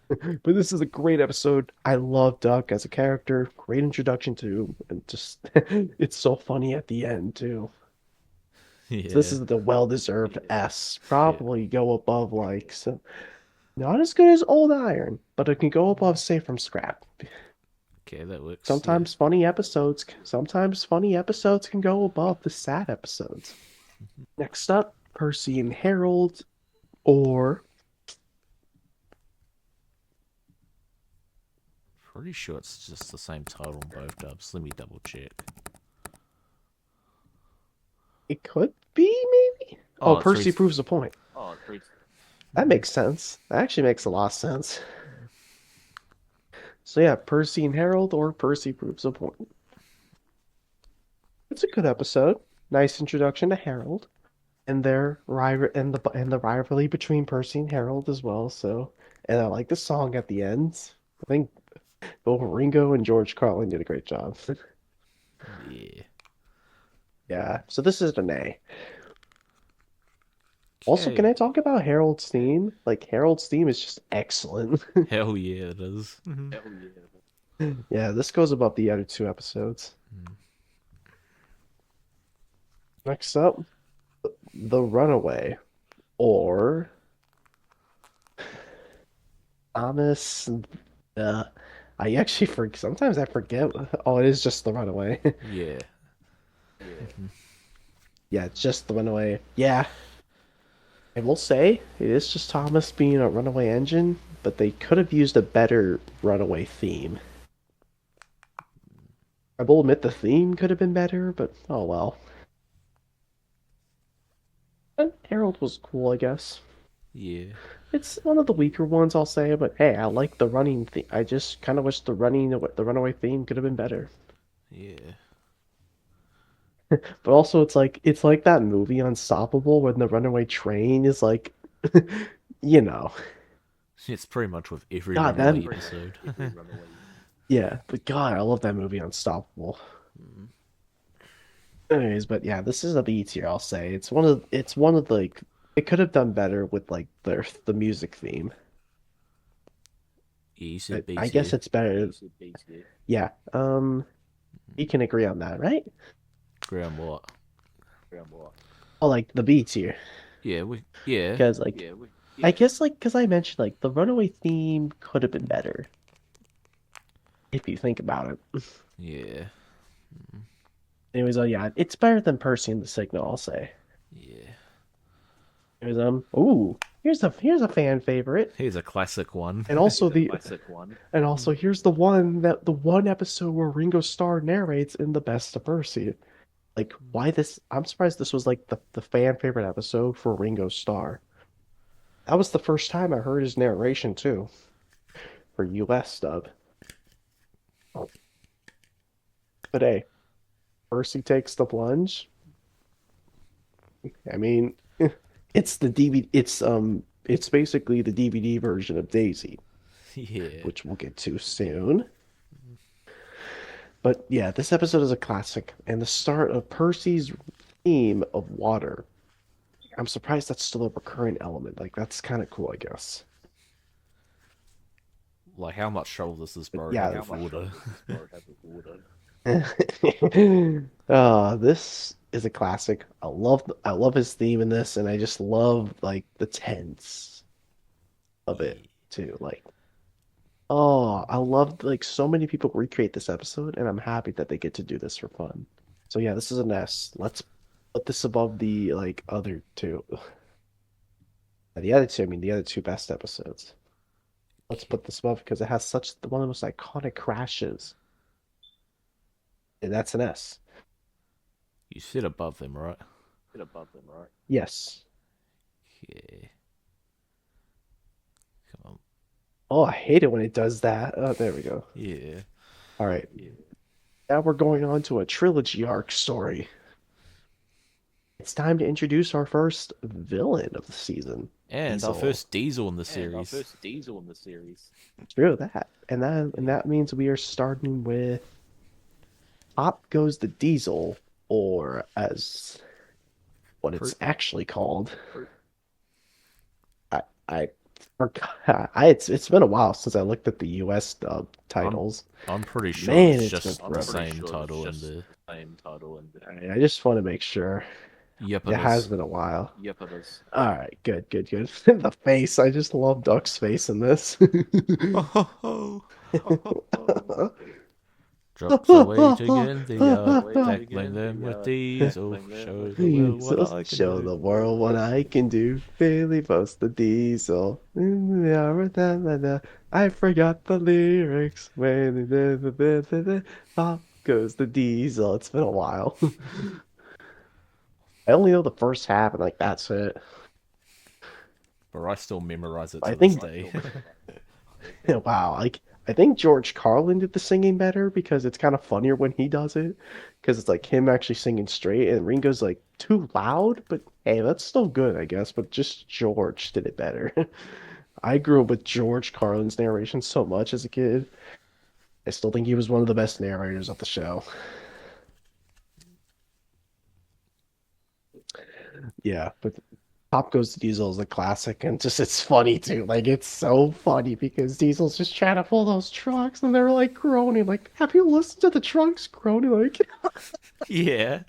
But this is a great episode. I love Duck as a character. Great introduction to, and just it's so funny at the end too. So this
Yeah.
is the well-deserved S.
Yeah.
Probably go above like so, not as good as Old Iron, but it can go above Safe from Scrap.
Okay, that works. Yeah.
Sometimes funny episodes can go above the sad episodes. Next up, Percy and Harold, or
Pretty sure it's just the same title on both dubs. Let me double check.
it could be maybe. Oh,
Oh,
Percy proves a point.
Oh, three.
That makes sense. That actually makes a lot of sense. So yeah, Percy and Harold or Percy proves a point. It's a good episode. Nice introduction to Harold and their rival and the rivalry between Percy and Harold as well. So, and I like the song at the end. I think both Ringo and George Carlin did a great job.
Yeah.
Yeah. So this is an A. Also, can
Okay.
I talk about Harold's theme? Like Harold's theme is just excellent.
Hell yeah, it is.
Hell yeah.
Yeah, this goes above the other two episodes. Next up, The Runaway, or Thomas. Uh, I actually forget. Sometimes I forget. Oh, it is just The Runaway.
Yeah.
Yeah, it's just The Runaway. Yeah, I will say it is just Thomas being a runaway engine, but they could have used a better runaway theme. I will admit the theme could have been better, but oh well. And Harold was cool, I guess.
Yeah.
It's one of the weaker ones, I'll say, but hey, I like the running theme. I just kind of wish the runaway theme could have been better.
Yeah.
But also, it's like that movie Unstoppable when the runaway train is like, you know,
It's pretty much with every
God,
runaway
that
episode.
Runaway.
yeah. But God, I love that movie Unstoppable. Anyways, but yeah, this is a B tier. I'll say it's one of like it could have done better with like the music theme.
Yeah, you said B
I guess
tier.
it's better.
You should be here.
Yeah. We can agree on that, right?
Ground what?
Grandma.
Oh, like the B tier,
Yeah, yeah.
because like
Yeah, we.
I guess like because I mentioned like the runaway theme could have been better if you think about it.
Yeah.
Anyways, oh yeah, it's better than Percy and the Signal, I'll say.
Yeah.
Anyways, ooh, here's a fan favorite,
Here's a classic one.
and also
The
the
classic one.
and also here's the one episode where Ringo Starr narrates in the Best of Percy. Like, why this? I'm surprised this was like the fan favorite episode for Ringo Starr. That was the first time I heard his narration too for US dub. But hey, Percy takes the plunge. I mean, it's the DVD. It's basically the DVD version of Daisy,
Yeah.
which we'll get to soon. But yeah, this episode is a classic, and the start of Percy's theme of water. I'm surprised that's still a recurring element. Like that's kind of cool, I guess.
Like how much trouble does this bro
yeah,
have
How
with
much
water?
does this have with water?
This is a classic. I love his theme in this, and I just love like the tense of it too. Like, oh, I love like so many people recreate this episode, and I'm happy that they get to do this for fun. So yeah, this is an S. Let's put this above the like other two. The other two, I mean the other two best episodes. Let's put this above because it has such one of the most iconic crashes. And that's an S.
You sit above them, right?
Get above them, right?
Yes.
Yeah. Come on.
Oh, I hate it when it does that. Oh, there we go.
Yeah.
All right.
Yeah.
Now we're going on to a trilogy arc story. it's time to introduce our first villain of the season,
And our
Diesel.
first Diesel in the
And our
series.
first Diesel in the series.
True that, and that means we are starting with Pop Goes the Diesel, or as what
Pro-
it's actually called. I forgot. It's been a while since I looked at the U.S.
I'm
titles.
I'm pretty sure
Man,
it's
it's been
just
I'm
the
forever.
pretty
same
sure it's
title in
just
the.
the same title and the...
Alright, I just want to make sure.
Yep,
It
it
has
is.
been a while.
Yep, it is.
All right, good, good, good. The face, I just love Duck's face in this.
Ho ho ho! Drop the weight again, the tackling them with Diesel. Show the world what
Diesel,
I can
show
do.
the world what I can do. Billy Boast the Diesel. I forgot the lyrics. When pop goes the Diesel. It's been a while. I only know the first half, and like that's it.
But I still memorize it
I
to this
think,
day.
wow, like I think George Carlin did the singing better because it's kind of funnier when he does it, because it's like him actually singing straight, and Ringo's like too loud. But hey, that's still good, I guess. But just George did it better. I grew up with George Carlin's narration so much as a kid. I still think he was one of the best narrators of the show. Yeah, but Pop Goes to Diesel is a classic, and just it's funny too. Like it's so funny because Diesel's just trying to pull those trucks, and they're like groaning. Like, have you listened to the trucks groaning? Like,
Yeah.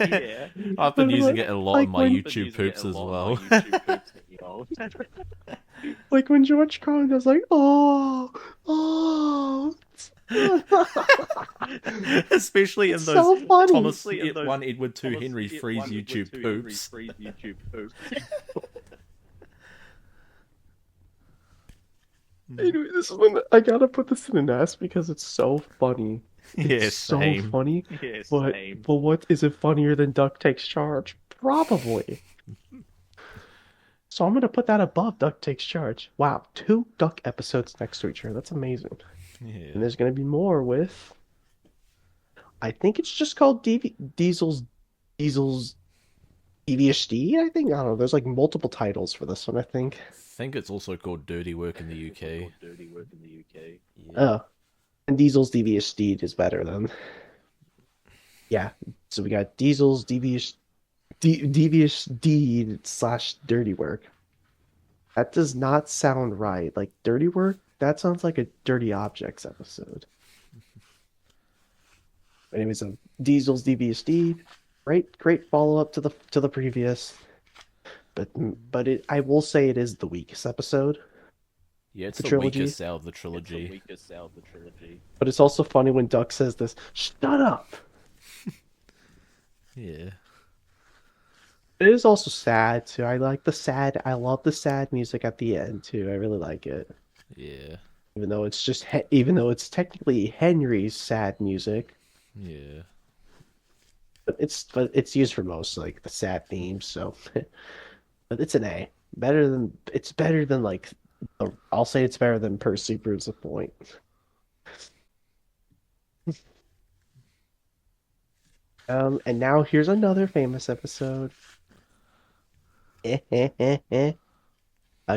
Yeah.
I've been using
like,
it a lot in
like
my
when
Been
YouTube
using it
poops
a
as
lot in my
well.
YouTube poops, you know.
like when George Carlin does like, oh, oh.
Especially in
It's
those
so funny.
Thomas 1 Edward 2 Henry Freeze YouTube poops.
YouTube poops.
Anyway, this one I gotta put this in an S because it's so funny. It's
Yeah,
so
same.
funny.
Yeah,
But
same.
but what is it funnier than Duck Takes Charge? Probably. So I'm gonna put that above Duck Takes Charge. Wow, two Duck episodes next to each other. That's amazing.
Yeah.
And there's gonna be more with. I think it's just called Diesel's DVSD. I think I don't know. There's like multiple titles for this one. I think.
I think it's also called Dirty Work in the UK.
Dirty work in the UK.
Yeah.
Oh, and Diesel's DVSD is better than. Yeah. So we got Diesel's devious deed slash dirty work. That does not sound right. Like dirty work, that sounds like a dirty objects episode. Anyways, Diesel's devious deed, great follow up to the previous, but I will say it is the weakest episode
Yeah,
of
it's
the
the
trilogy.
weakest out of the
It's the
trilogy.
weakest out of the trilogy.
But it's also funny when Duck says this. Shut up.
Yeah.
It is also sad too. I like the sad. I love the sad music at the end too. I really like it.
Yeah.
Even though it's technically Henry's sad music,
Yeah.
but it's used for most like the sad themes. So, but it's an A. It's better than like I'll say it's better than Percy proves a point. And now here's another famous episode. A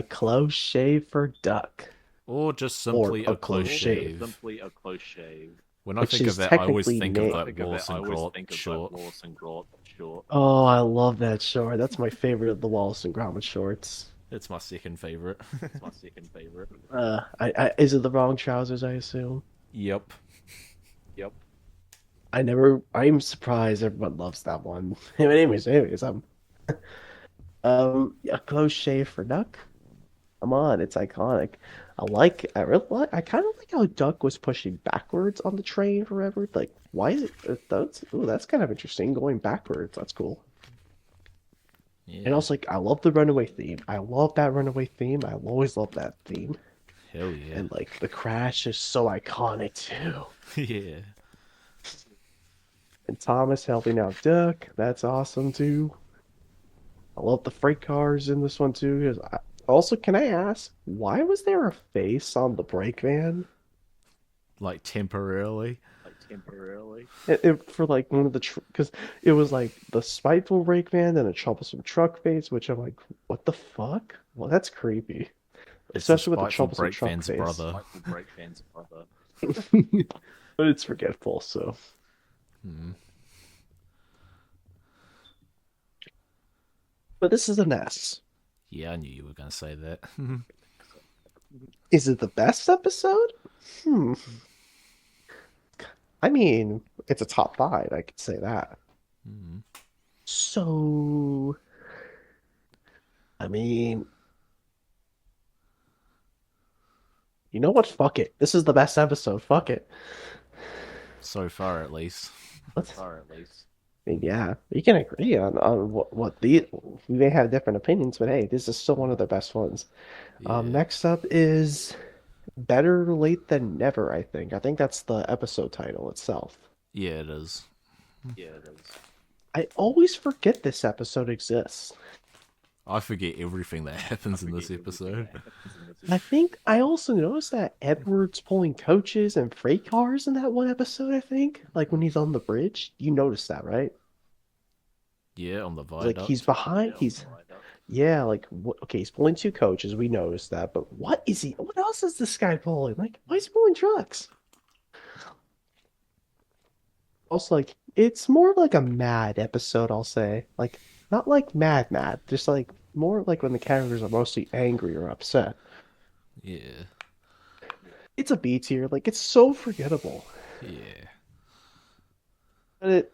close shave for Duck,
Or just
or
simply
a
a close
close shave,
shave.
Simply a close shave.
When I
which
think of
is
that, I always
technically
think of
named.
that Wallace
I
and
always
Grot
think of
short.
that Wallace and Grot short.
Oh, I love that short. That's my favorite of the Wallace and Gromit shorts.
It's my second favorite.
It's my second favorite.
Is it the wrong trousers? I assume.
Yep.
Yep.
I'm surprised everyone loves that one. Anyways, a close shave for Duck. Come on, it's iconic. I kind of like how Duck was pushing backwards on the train forever. Like, why is it? That's kind of interesting. Going backwards, that's cool. And
Yeah.
also, like, I love the runaway theme. I love that runaway theme. I always love that theme.
Hell yeah.
And like the crash is so iconic too.
Yeah.
And Thomas helping out Duck, that's awesome too. I love the freight cars in this one too. Also, can I ask, why was there a face on the brake van?
Like temporarily.
Like temporarily. Really?
For like one of the because it was like the spiteful brakeman and a troublesome truck face, which I'm like, what the fuck? Well, that's creepy,
It's the
especially with the
spiteful
troublesome
break
truck
fan's
face.
brother.
Michael Breakman's brother.
But it's forgetful, so.
Hmm.
But this is a mess.
Yeah, I knew you were going to say that.
Is it the best episode? Hmm. I mean, it's a top five. I could say that.
Hmm.
So, I mean, you know what? Fuck it. This is the best episode. Fuck it.
So far, at least.
Let's.
Far at least.
I mean, yeah, we can agree on what the we may have different opinions, but hey, this is still one of their best ones.
Yeah.
Next up is Better Late Than Never, I think. I think that's the episode title itself.
Yeah, it is.
Yeah, it is.
I always forget this episode exists.
I forget everything that happens in this episode.
I think I also noticed that Edward's pulling coaches and freight cars in that one episode, I think. Like when he's on the bridge. You noticed that, right?
Yeah, on the
Like he's
viaduct.
behind, yeah, like okay, he's pulling two coaches, we noticed that, but what else is this guy pulling? Like, why is he pulling trucks? Also, like, it's more like a mad episode, I'll say. Like, not like mad, just like more like when the characters are mostly angry or upset.
Yeah.
It's a B tier, like it's so forgettable.
Yeah.
But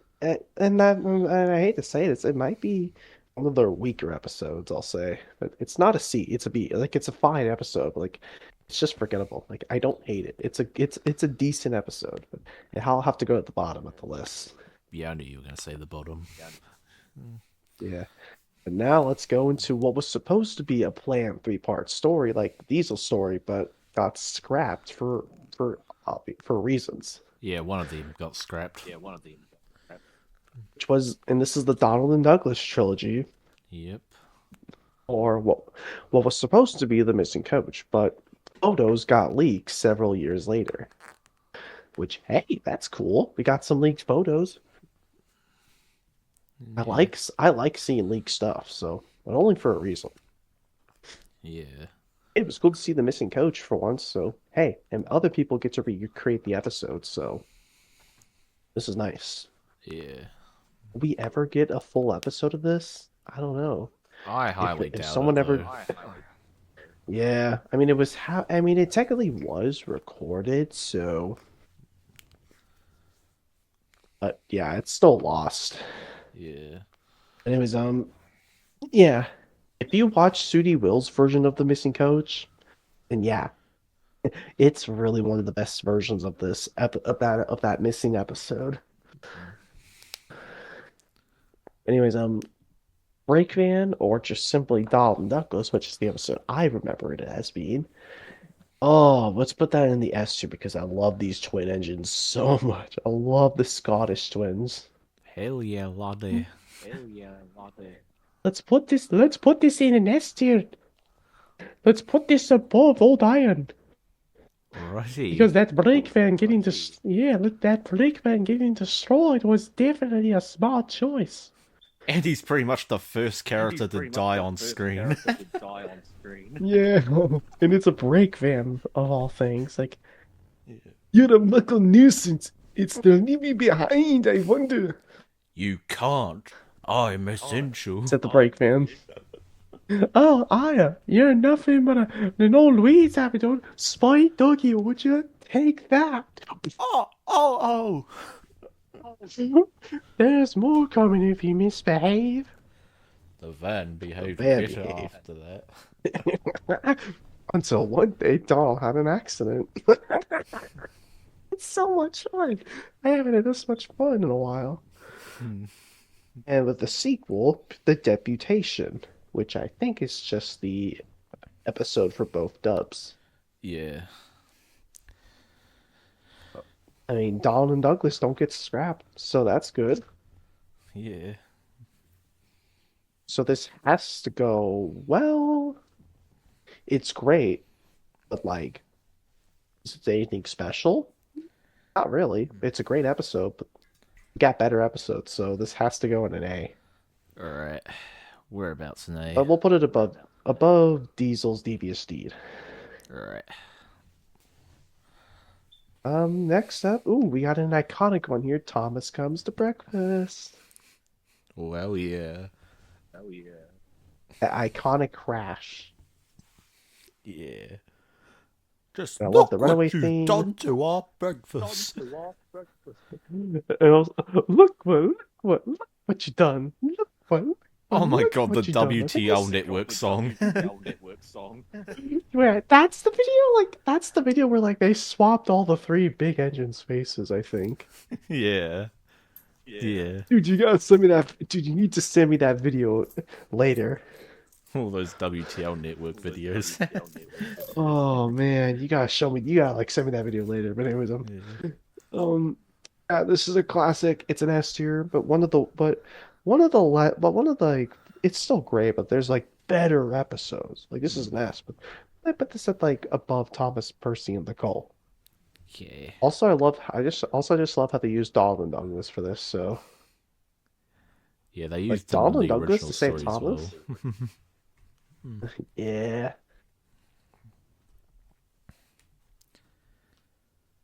and I hate to say this, it might be one of their weaker episodes, I'll say. But it's not a C, it's a B. Like it's a fine episode, but like it's just forgettable. Like I don't hate it. It's a decent episode, but I'll have to go at the bottom of the list.
Yeah, I knew you were going to say the bottom.
Yeah. And now let's go into what was supposed to be a planned three-part story, like the Diesel story, but got scrapped for reasons.
Yeah, one of them got scrapped.
Yeah, one of them.
Which was, and this is the Donald and Douglas trilogy,
Yep.
or what was supposed to be the missing coach, but photos got leaked several years later. Which, hey, that's cool. We got some leaked photos.
Yeah.
I like seeing leaked stuff, so but only for a reason.
Yeah.
It was cool to see the missing coach for once, so hey, and other people get to recreate the episode, so this is nice.
Yeah.
Will we ever get a full episode of this? I don't know.
I highly
If
doubt
someone
it,
ever,
though.
yeah, I mean, I mean, it technically was recorded, so, but yeah, it's still lost.
Yeah.
Anyways, yeah, if you watch Sudie Will's version of the missing coach, then yeah, it's really one of the best versions of this of that missing episode. Anyways, Break Van or just simply Dalton Douglas, which is the episode I remember it as being. Oh, let's put that in the S tier because I love these twin engines so much. I love the Scottish twins.
Hell yeah, laddie.
Hell yeah, laddie.
Let's put this in an S tier. Let's put this above Old Iron.
Righty.
Because that brake van getting that brake van getting destroyed was definitely a smart choice.
And he's pretty much the first character to die on screen.
Yeah, and it's a brake van of all things. Like, you're a muckle nuisance. It's the leave me behind, I wonder.
You can't. I'm essential.
Said the brake van. Oh, Aya, you're nothing but an old weed habit. Spite doggy, would you take that?
Oh.
There's more coming if you misbehave.
The van behaved
van
better
behaved.
after that.
Until one day, Doll had an accident. It's so much fun. I haven't had this much fun in a while. And with the sequel, The Deputation, which I think is just the episode for both dubs.
Yeah.
I mean, Donald and Douglas don't get scrapped, so that's good.
Yeah.
So this has to go, well, it's great, but like, is it anything special? Not really. It's a great episode, but we got better episodes, so this has to go in an A.
Alright. Whereabouts in A?
But we'll put it above Diesel's Devious Deed.
Alright.
Next up, ooh, we got an iconic one here. Thomas Comes to Breakfast.
Well, yeah.
Oh yeah.
That iconic crash.
Yeah. Just
I love the
look
runaway
what you've
theme.
done to our breakfast.
And also, look what you done.
Oh my
Look
god, the
what you done. I think
WTL Network song.
wait, that's the video. Like, that's the video where like they swapped all the three big engine spaces. I think.
Yeah. Yeah.
Dude, you gotta send me that. Dude, you need to send me that video later.
All those WTL Network videos.
Oh man, you gotta show me. You gotta like send me that video later. But anyways,
Yeah.
um, this is a classic. It's an S tier, but one of the like, it's still great. But there's like better episodes. Like this is an S, but I put this at like above Thomas Percy and the Cult.
Yeah.
Also, I just love how they use Donald Douglas for this. So
Yeah, they
like
used him in
Donald
the
Douglas
original
to save
story as well.
Thomas. Yeah.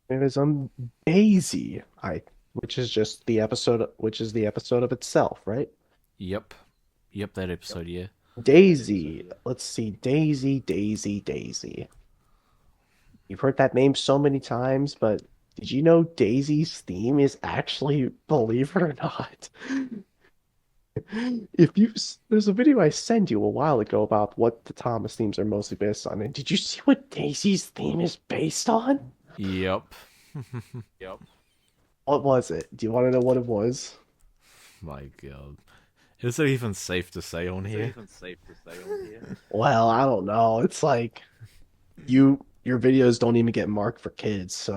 It is Daisy, which is the episode of itself, right?
Yep. Yep, that episode, yeah.
Daisy. Let's see. Daisy. You've heard that name so many times, but did you know Daisy's theme is actually, believe it or not, there's a video I sent you a while ago about what the Thomas themes are mostly based on, and did you see what Daisy's theme is based on?
Yep.
What was it? Do you want to know what it was?
My god. Is it even safe to say on here?
Well, I don't know. It's like your videos don't even get marked for kids,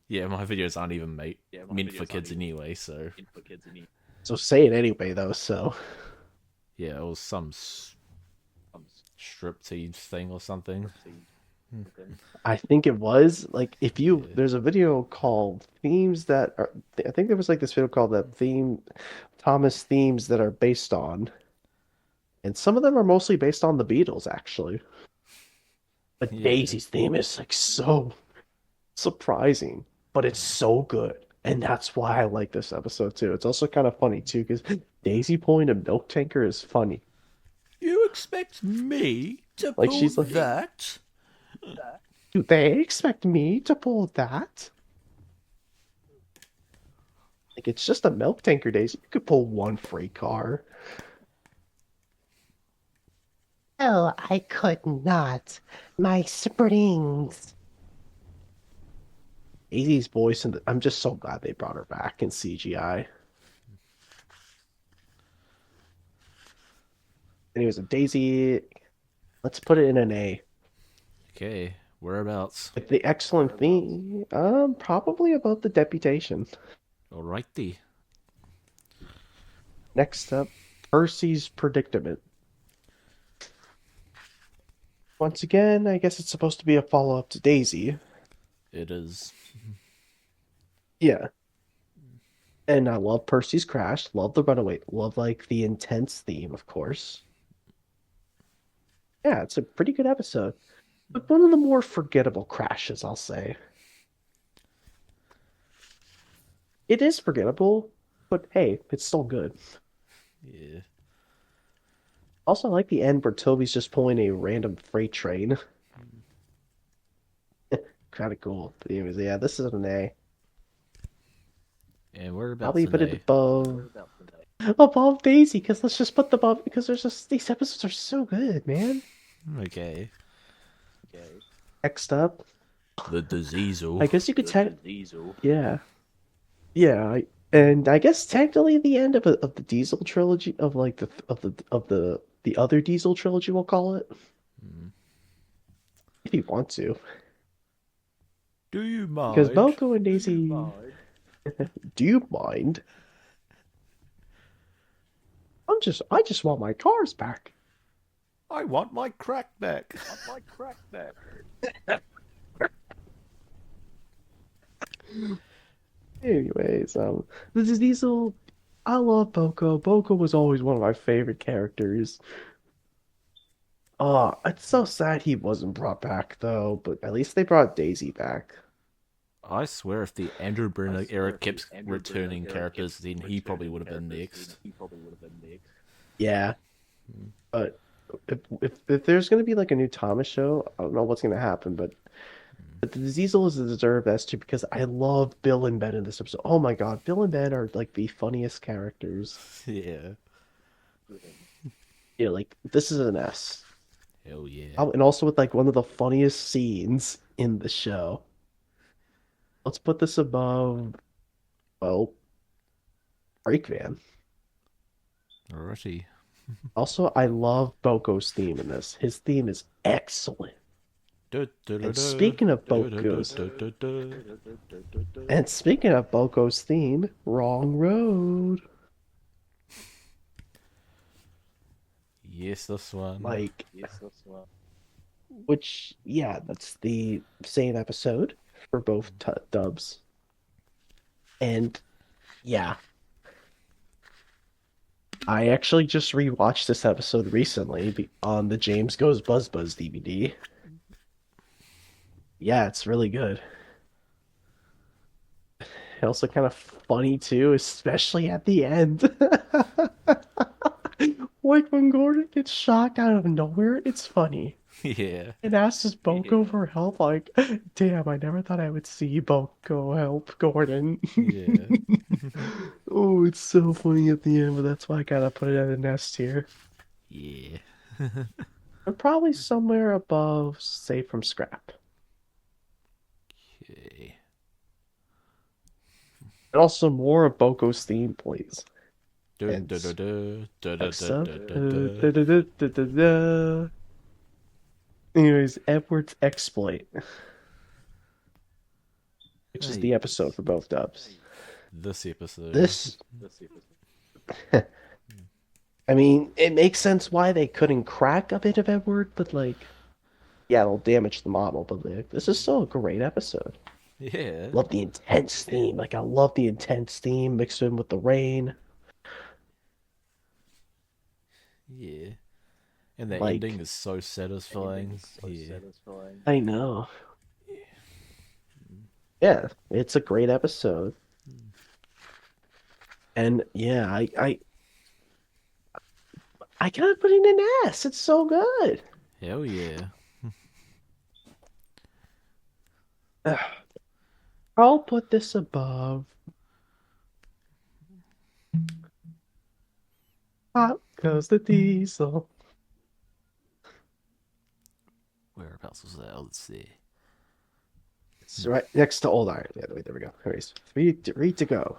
Yeah, my videos aren't even meant for kids anyway,
so say it anyway though. So
yeah, it was some striptease thing or something.
I think it was like if you
Yeah.
there's a video called themes that are I think there was like this video called that theme Thomas themes that are based on, and some of them are mostly based on the Beatles actually. But
Yeah.
Daisy's theme is like so surprising, but it's so good. And that's why I like this episode too. It's also kind of funny too, because Daisy pulling a milk tanker is funny.
You expect me to
Like
pull
she's like,
that?
do they expect me to pull that? Like it's just a milk tanker, Daisy. You could pull one freight car. Oh, I could not. My springs. Daisy's voice, and I'm just so glad they brought her back in CGI. Anyways, Daisy, let's put it in an A.
Okay, whereabouts?
Like the excellent theme, probably about the deputation.
Alrighty.
Next up, Percy's predicament. Once again, I guess it's supposed to be a follow-up to Daisy.
It is.
Yeah. And I love Percy's crash, love the runaway, love like the intense theme, of course. Yeah, it's a pretty good episode. But one of the more forgettable crashes, I'll say. It is forgettable, but hey, it's still good.
Yeah.
Also, I like the end where Toby's just pulling a random freight train. Kind of cool. But anyways, yeah, this is an A.
And whereabouts
Probably
in
put it
A?
above Daisy, because let's just put them above because there's just these episodes are so good, man.
Okay.
Next up,
The Diesel.
I guess you could yeah, yeah, and I guess technically the end of the Diesel trilogy of like the other Diesel trilogy, we'll call it, if you want to,
Do you
because
mind?
Velko and Daisy. Do you mind? I just want my cars back.
I want my crackback.
Anyways, the Diesel, I love Boko. Boko was always one of my favorite characters. It's so sad he wasn't brought back though, but at least they brought Daisy back.
I swear, if the Andrew
I
Bruno era
swear if the
kept
Andrew Bruno
returning
era
characters,
kept
then he probably
returning
would have been
characters, then
next.
he probably would have been next.
Yeah, but if there's gonna be like a new Thomas show, I don't know what's gonna happen, but the Diesel is a deserved S tier because I love Bill and Ben in this episode. Oh my God, Bill and Ben are like the funniest characters.
Yeah.
Yeah, like this is an S.
Hell yeah.
Oh, and also with like one of the funniest scenes in the show. Let's put this above, well, Break Van.
Alrighty.
Also, I love Boko's theme in this. His theme is excellent. And speaking of Boko's, and speaking of Boko's theme, Wrong Road.
Yes, this one.
Like,
Yes, that's what.
which, yeah, that's the same episode for both dubs. And yeah, I actually just rewatched this episode recently on the James Goes Buzz Buzz DVD. Yeah, it's really good. And also kind of funny too, especially at the end. Like when Gordon gets shocked out of nowhere, it's funny.
Yeah.
And asks Boko
Yeah.
for help, like, damn, I never thought I would see Boko help Gordon.
Yeah.
Oh, it's so funny at the end, but that's why I gotta put it at an S tier.
Yeah.
But probably somewhere above Save from Scrap.
Okay.
And also more of Boko's theme, please.
Du-
And
du- du- du- du- du-
next
du-
up,
du- du- du.
da-da-da-da-da-da. Anyways, Edward's Exploit, which is the episode for both dubs.
This episode.
This,
This episode.
I mean, it makes sense why they couldn't crack a bit of Edward, but like, yeah, it'll damage the model. But like, this is still a great episode.
Yeah.
Love the intense theme. Like, I love the intense theme mixed in with the rain.
Yeah. And the
Like,
ending is so satisfying.
So
Yeah.
satisfying.
I know. Yeah, it's a great episode. And yeah, I gotta put it in an S. It's so good.
Hell yeah.
I'll put this above. Hot goes the diesel.
Whereabouts was that? Let's see.
It's right next to Old Iron. Yeah, there we go. Anyways, three to go.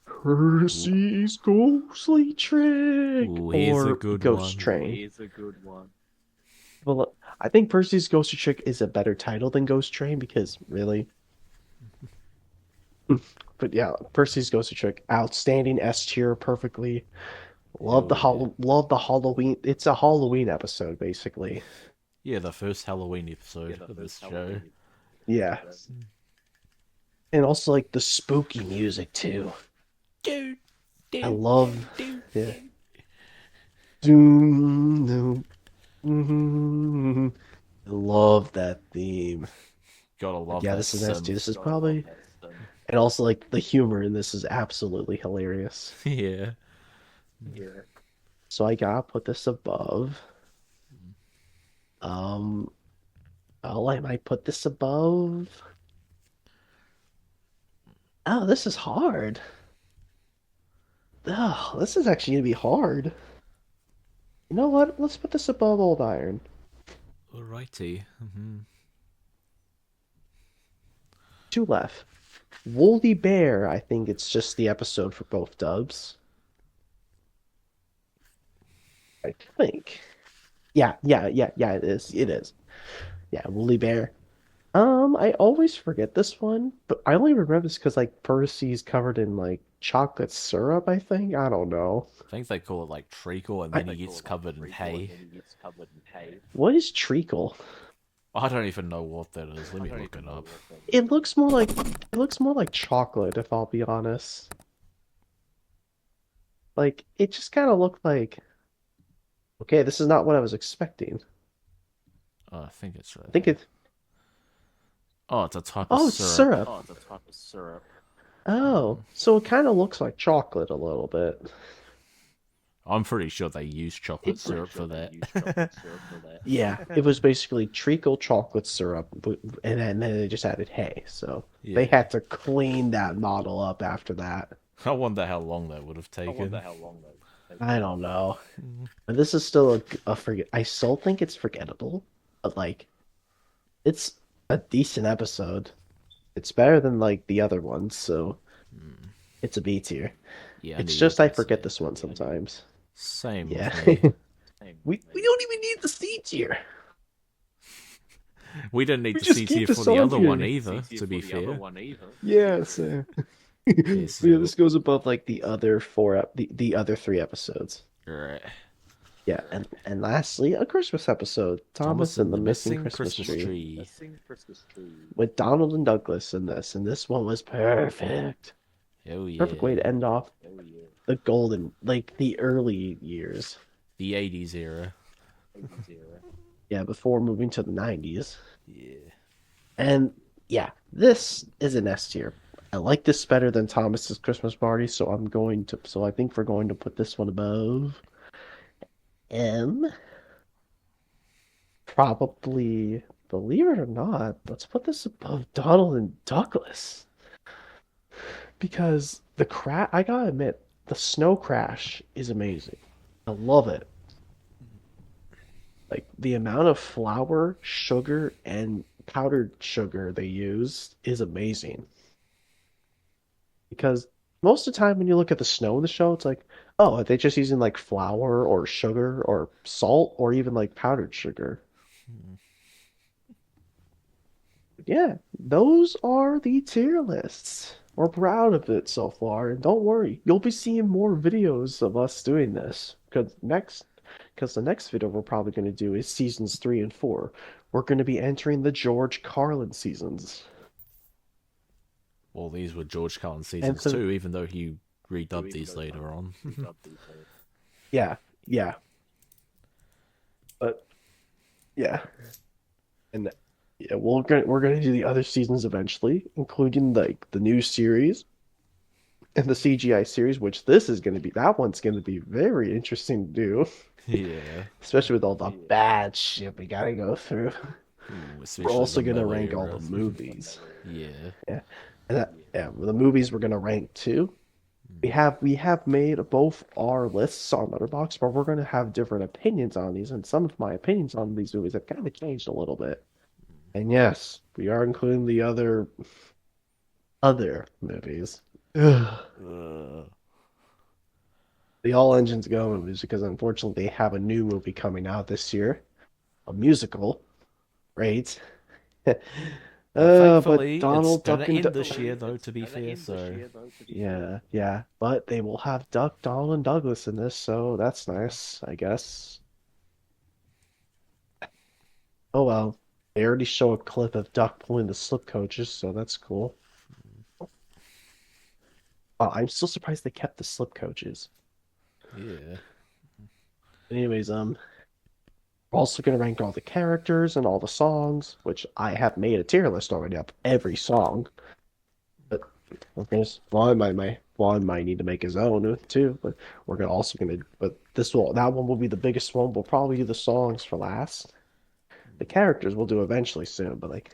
Percy's ghostly trick
Ooh, here's a
or
good
Ghost
one.
Train.
Here's a good one.
Well, I think Percy's ghostly trick is a better title than Ghost Train because really. But yeah, Percy's ghostly trick, outstanding S tier, perfectly. Love
Hell yeah.
love the Halloween. It's a Halloween episode basically.
Yeah, the first Halloween
Yeah,
episode
the
of this
first
show.
Halloween.
Yeah, and also like the spooky music too. I love. Yeah. Doom, doom, mhm. I love that theme.
Gotta love
Yeah,
that
this is nasty.
sim.
This is
Gotta love
probably,
that stuff.
and also like the humor in this is absolutely hilarious.
Yeah.
Yeah.
So I gotta put this above. Um, oh, I might put this above. Oh, this is hard. Oh, this is actually gonna be hard. You know what? Let's put this above Old Iron.
Alrighty.
Two left. Woolly Bear, I think it's just the episode for both dubs. I think. Yeah, it is. It is. Yeah, Woolly Bear. I always forget this one, but I only remember this because like Percy's covered in like chocolate syrup, I think. I don't know.
I think they call it like treacle and
I-
then he gets covered in hay.
And he gets covered in hay.
What is treacle?
I don't even know what that is. Let me look it up.
It looks more like chocolate, if I'll be honest. Like it just kind of looked like, okay, this is not what I was expecting.
Oh, I think it's
I
right
think
here.
it.
Oh, it's a type of
Oh, it's
syrup.
syrup. Oh, so it kind of looks like chocolate a little bit.
I'm pretty sure they use chocolate
It,
syrup for that.
yeah, it was basically treacle chocolate syrup, and then they just added hay. So they
Yeah.
had to clean that model up after that.
I wonder how long that would have taken.
I don't know. But this is still a forget. I still think it's forgettable, but like it's a decent episode. It's better than like the other ones, so it's a B tier.
Yeah, I knew
It's
you were
just I
gonna say
forget
it.
this one sometimes.
Same
Yeah.
with me.
We don't even need the C tier.
We didn't need
We
the
just
C
keep
tier for
this
the
on
other one
here.
either, to be fair.
Yeah, so
Okay,
yeah,
so
this goes above like the other the other three episodes.
right.
Yeah, and lastly, a Christmas episode,
Thomas
Thomas and
and
the
the
Missing
Missing
Christmas
Christmas
Tree,
Tree.
with Donald and Douglas in this, and this one was perfect.
Oh
Perfect way to
yeah.
end off the golden, like the early years.
The 80s era.
Yeah, before moving to the 90s.
Yeah.
And yeah, this is an S tier. I like this better than Thomas's Christmas Party, so I think we're going to put this one above M. Probably, believe it or not, let's put this above Donald and Douglas. Because I gotta admit, the snow crash is amazing. I love it. Like the amount of flour, sugar, and powdered sugar they use is amazing. Because most of the time when you look at the snow in the show, it's like, oh, are they just using like flour or sugar or salt or even like powdered sugar? Yeah, those are the tier lists. We're proud of it so far, and don't worry, you'll be seeing more videos of us doing this. Because the next video we're probably going to do is seasons 3 and 4. We're going to be entering the George Carlin seasons.
Well, these were George Carlin
And
seasons
so,
too, even though he redubbed these later on.
yeah, yeah, but yeah, and yeah, we're gonna do the other seasons eventually, including like the new series and the CGI series, which that one's gonna be very interesting to do,
Yeah.
especially with all the bad shit we gotta go through.
Ooh,
We're
especially the
also gonna
Miller
rank all the
era.
movies.
Yeah.
Yeah, yeah, the movies we're gonna rank too. We have made both our lists on Letterboxd, but we're gonna have different opinions on these, and some of my opinions on these movies have kind of changed a little bit. And yes, we are including the other movies. Ugh.
Uh,
The All Engines Go movies, because unfortunately they have a new movie coming out this year, a musical, right?
but
But
thankfully, it's
Donald
gonna
Duck and
end
Duck.
this year, though, to be fair, so.
Yeah, yeah. But they will have Donald, and Douglas in this, so that's nice, I guess. Oh well. They already show a clip of Duck pulling the slip coaches, so that's cool. Wow, I'm still surprised they kept the slip coaches.
Yeah.
Anyways, we're also gonna rank all the characters and all the songs, which I have made a tier list already of every song. But we're gonna Vaughn might need to make his own too. But that one will be the biggest one. We'll probably do the songs for last. The characters we'll do eventually soon, but like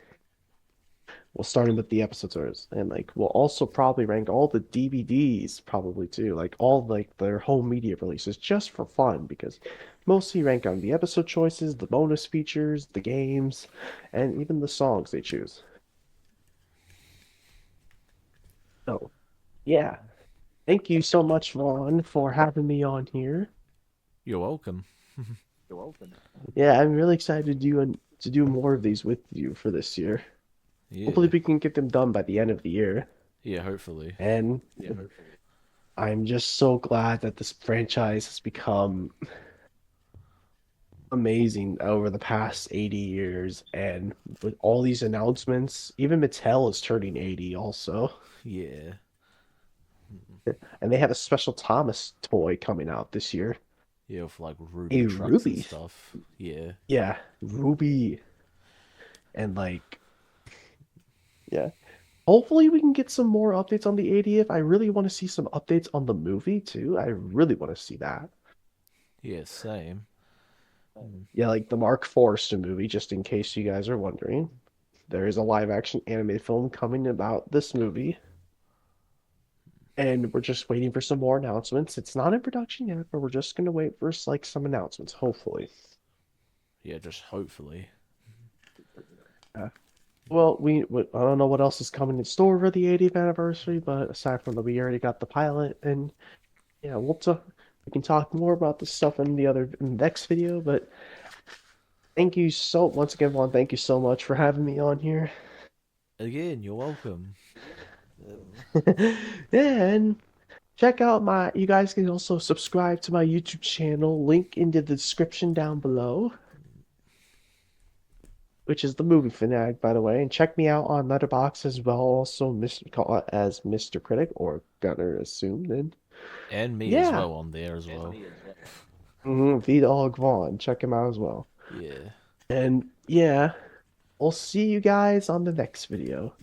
we'll start with the episodes first. And like we'll also probably rank all the DVDs probably too, like all like their home media releases just for fun because mostly rank on the episode choices, the bonus features, the games, and even the songs they choose. So yeah. Thank you so much, Vaughn, for having me on here.
You're welcome.
Yeah, I'm really excited to do more of these with you for this year. Hopefully
Yeah.
we can get them done by the end of the year.
Yeah, hopefully.
And I'm just so glad that this franchise has become amazing over the past 80 years, and with all these announcements, even Mattel is turning 80 also.
Yeah.
And they have a special Thomas toy coming out this year.
Yeah, with like Ruby
A
trucks and
Ruby.
stuff. Yeah.
Yeah, Ruby. And yeah. Hopefully we can get some more updates on the 80th. I really want to see some updates on the movie too. I really want to see that.
Yeah, same.
Yeah, like the Mark Forrester movie, just in case you guys are wondering. There is a live action animated film coming about this movie. And we're just waiting for some more announcements. It's not in production yet, but we're just gonna wait for like some announcements, hopefully.
Yeah, just hopefully.
Uh, well, I don't know what else is coming in store for the 80th anniversary, but aside from that, we already got the pilot, and yeah, we can talk more about this stuff in the next video. But thank you once again, Vaughn. Thank you so much for having me on here.
Again, you're welcome.
Yeah, and check out you guys can also subscribe to my YouTube channel, link in the description down below, which is the movie fanatic, by the way. And check me out on Letterboxd as well, also call it as Mr. Critic, or Gunner assumed. And
And me as
yeah,
well on there as well.
Vlog Vaughn, check him out as well.
Yeah.
And yeah, we'll see you guys on the next video.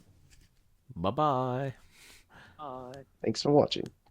Bye bye.
Thanks for watching.